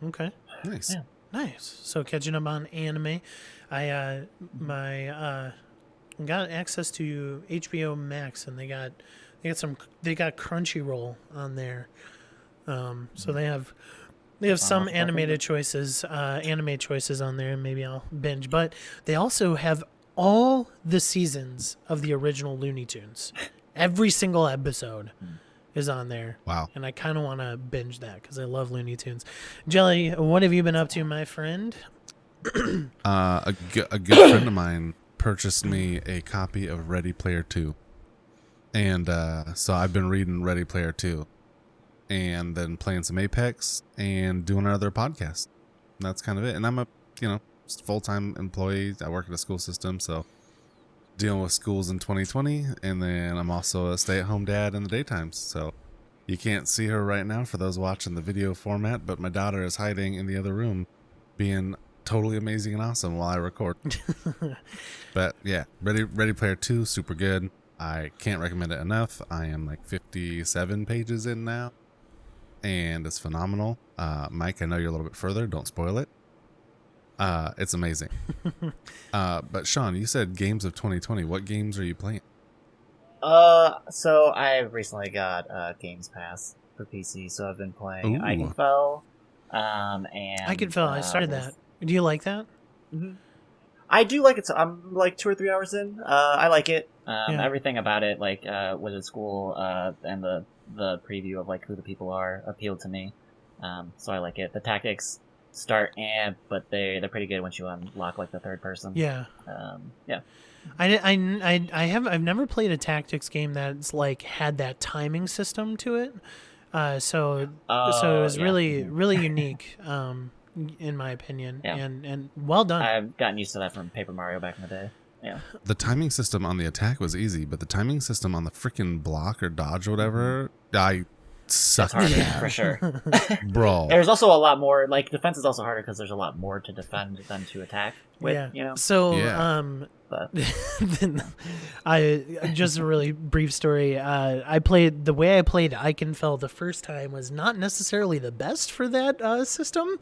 [SPEAKER 1] Okay.
[SPEAKER 2] Nice.
[SPEAKER 1] Yeah. Nice. So catching up on anime, I got access to HBO Max, and they got Crunchyroll on there. So they have some anime choices on there, and maybe I'll binge. But they also have all the seasons of the original Looney Tunes. Every single episode is on there.
[SPEAKER 2] Wow.
[SPEAKER 1] And I kind of want to binge that because I love Looney Tunes. Jelly, what have you been up to, my friend?
[SPEAKER 2] A good friend of mine purchased me a copy of Ready Player 2. And so I've been reading Ready Player 2. And then playing some Apex and doing another podcast. And that's kind of it. And I'm a full-time employee. I work at a school system, so dealing with schools in 2020. And then I'm also a stay-at-home dad in the daytimes. So you can't see her right now for those watching the video format, but my daughter is hiding in the other room being totally amazing and awesome while I record. But yeah, Ready Player 2, super good. I can't recommend it enough. I am like 57 pages in now. And it's phenomenal. Mike, I know you're a little bit further. Don't spoil it. It's amazing. But Sean, you said games of 2020. What games are you playing?
[SPEAKER 3] So I recently got Games Pass for PC, so I've been playing Ikenfell. And
[SPEAKER 1] Ikenfell, I started that. Do you like that?
[SPEAKER 3] Mm-hmm. I do like it. So I'm like 2 or 3 hours in. I like it. Everything about it, like with the school and the preview of like who the people are appealed to me. So I like it. The tactics start but they're pretty good once you unlock like the third person.
[SPEAKER 1] Yeah.
[SPEAKER 3] Yeah.
[SPEAKER 1] I've never played a tactics game that's like had that timing system to it. So it was really unique. In my opinion, and well done.
[SPEAKER 3] I've gotten used to that from Paper Mario back in the day. Yeah.
[SPEAKER 2] The timing system on the attack was easy, but the timing system on the freaking block or dodge or whatever, I sucked
[SPEAKER 3] at for sure.
[SPEAKER 2] Bro.
[SPEAKER 3] There's also a lot more, like, defense is also harder because there's a lot more to defend than to attack with, you know?
[SPEAKER 1] So, I just a really brief story. The way I played Ikenfell the first time was not necessarily the best for that system.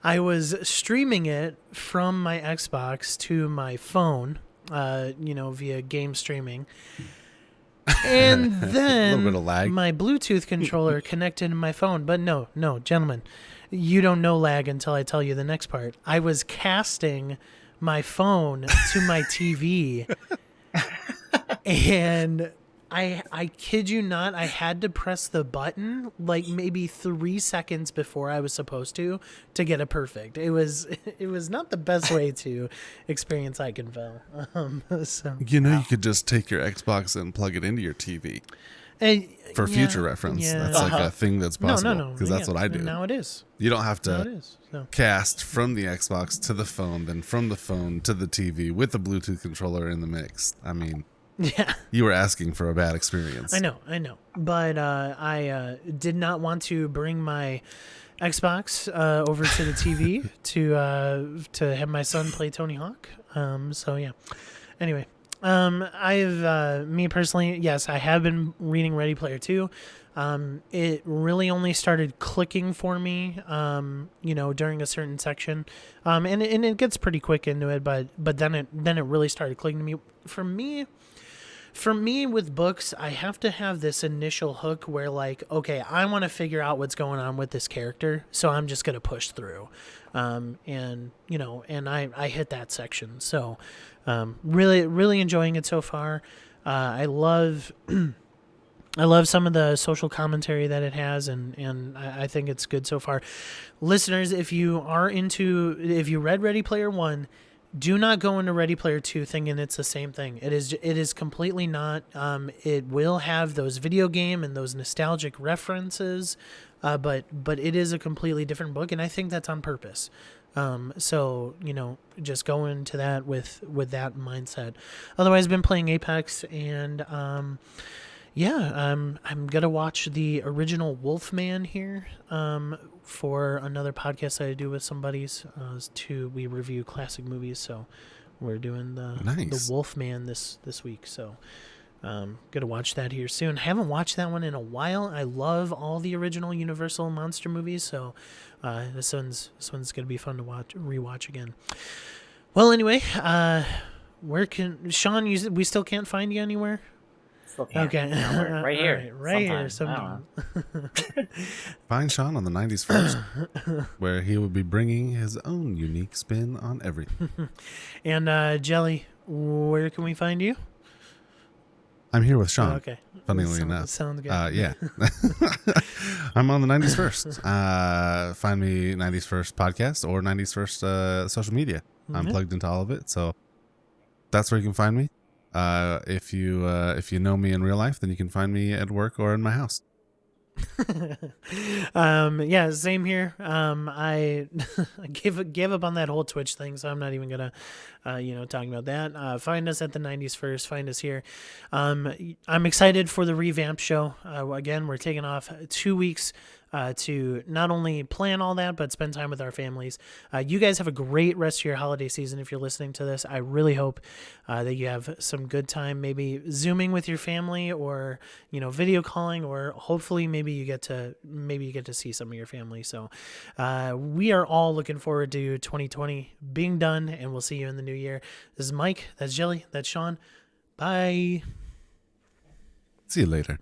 [SPEAKER 1] I was streaming it from my Xbox to my phone, via game streaming. And then
[SPEAKER 2] a little bit of lag.
[SPEAKER 1] My Bluetooth controller connected to my phone. But no, gentlemen, you don't know lag until I tell you the next part. I was casting my phone to my TV, and I kid you not, I had to press the button like maybe 3 seconds before I was supposed to get it perfect. It was not the best way to experience Ikenfell.
[SPEAKER 2] You could just take your Xbox and plug it into your TV. For future reference. That's like a thing that's possible.
[SPEAKER 1] No.
[SPEAKER 2] Because that's what I do.
[SPEAKER 1] Now it is.
[SPEAKER 2] You don't have to cast from the Xbox to the phone, then from the phone to the TV with the Bluetooth controller in the mix. I mean,
[SPEAKER 1] Yeah.
[SPEAKER 2] You were asking for a bad experience.
[SPEAKER 1] I know. But I did not want to bring my Xbox over to the TV to have my son play Tony Hawk. So yeah. Anyway, I've me personally, yes, I have been reading Ready Player 2. It really only started clicking for me, during a certain section, and it gets pretty quick into it, but then it really started clicking to me. For me with books, I have to have this initial hook where like, okay, I want to figure out what's going on with this character, so I'm just gonna push through, and I hit that section, so really enjoying it so far. I love. I love some of the social commentary that it has, and I think it's good so far. Listeners, if you read Ready Player 1, do not go into Ready Player 2 thinking it's the same thing. It is completely not. It will have those video game and those nostalgic references, but it is a completely different book, and I think that's on purpose. So just go into that with that mindset. Otherwise, I've been playing Apex, and I'm gonna watch the original Wolfman here for another podcast that I do with some buddies. We review classic movies, so we're doing the Wolfman this week. So gonna watch that here soon. Haven't watched that one in a while. I love all the original Universal monster movies, so this one's gonna be fun to rewatch again. Well, anyway, where can Sean? We still can't find you anywhere. Okay.
[SPEAKER 3] No, right here.
[SPEAKER 1] Right here. Sometime.
[SPEAKER 2] Find Sean on the 90s First, where he will be bringing his own unique spin on everything.
[SPEAKER 1] And Jelly, where can we find you?
[SPEAKER 2] I'm here with Sean.
[SPEAKER 1] Okay.
[SPEAKER 2] Funnily enough.
[SPEAKER 1] Sounds good.
[SPEAKER 2] Yeah. I'm on the 90s First. Find me 90s First podcast or 90s First social media. I'm plugged into all of it, so that's where you can find me. If you know me in real life, then you can find me at work or in my house.
[SPEAKER 1] Yeah, same here. I gave up on that whole Twitch thing, so I'm not even gonna talking about that. Find us at the 90s First. Find us here. I'm excited for the revamp show. Again, we're taking off 2 weeks to not only plan all that, but spend time with our families. You guys have a great rest of your holiday season if you're listening to this. I really hope that you have some good time, maybe Zooming with your family, or video calling, or hopefully maybe you get to see some of your family. So we are all looking forward to 2020 being done, and we'll see you in the new year. This is Mike. That's Jelly. That's Sean. Bye.
[SPEAKER 2] See you later.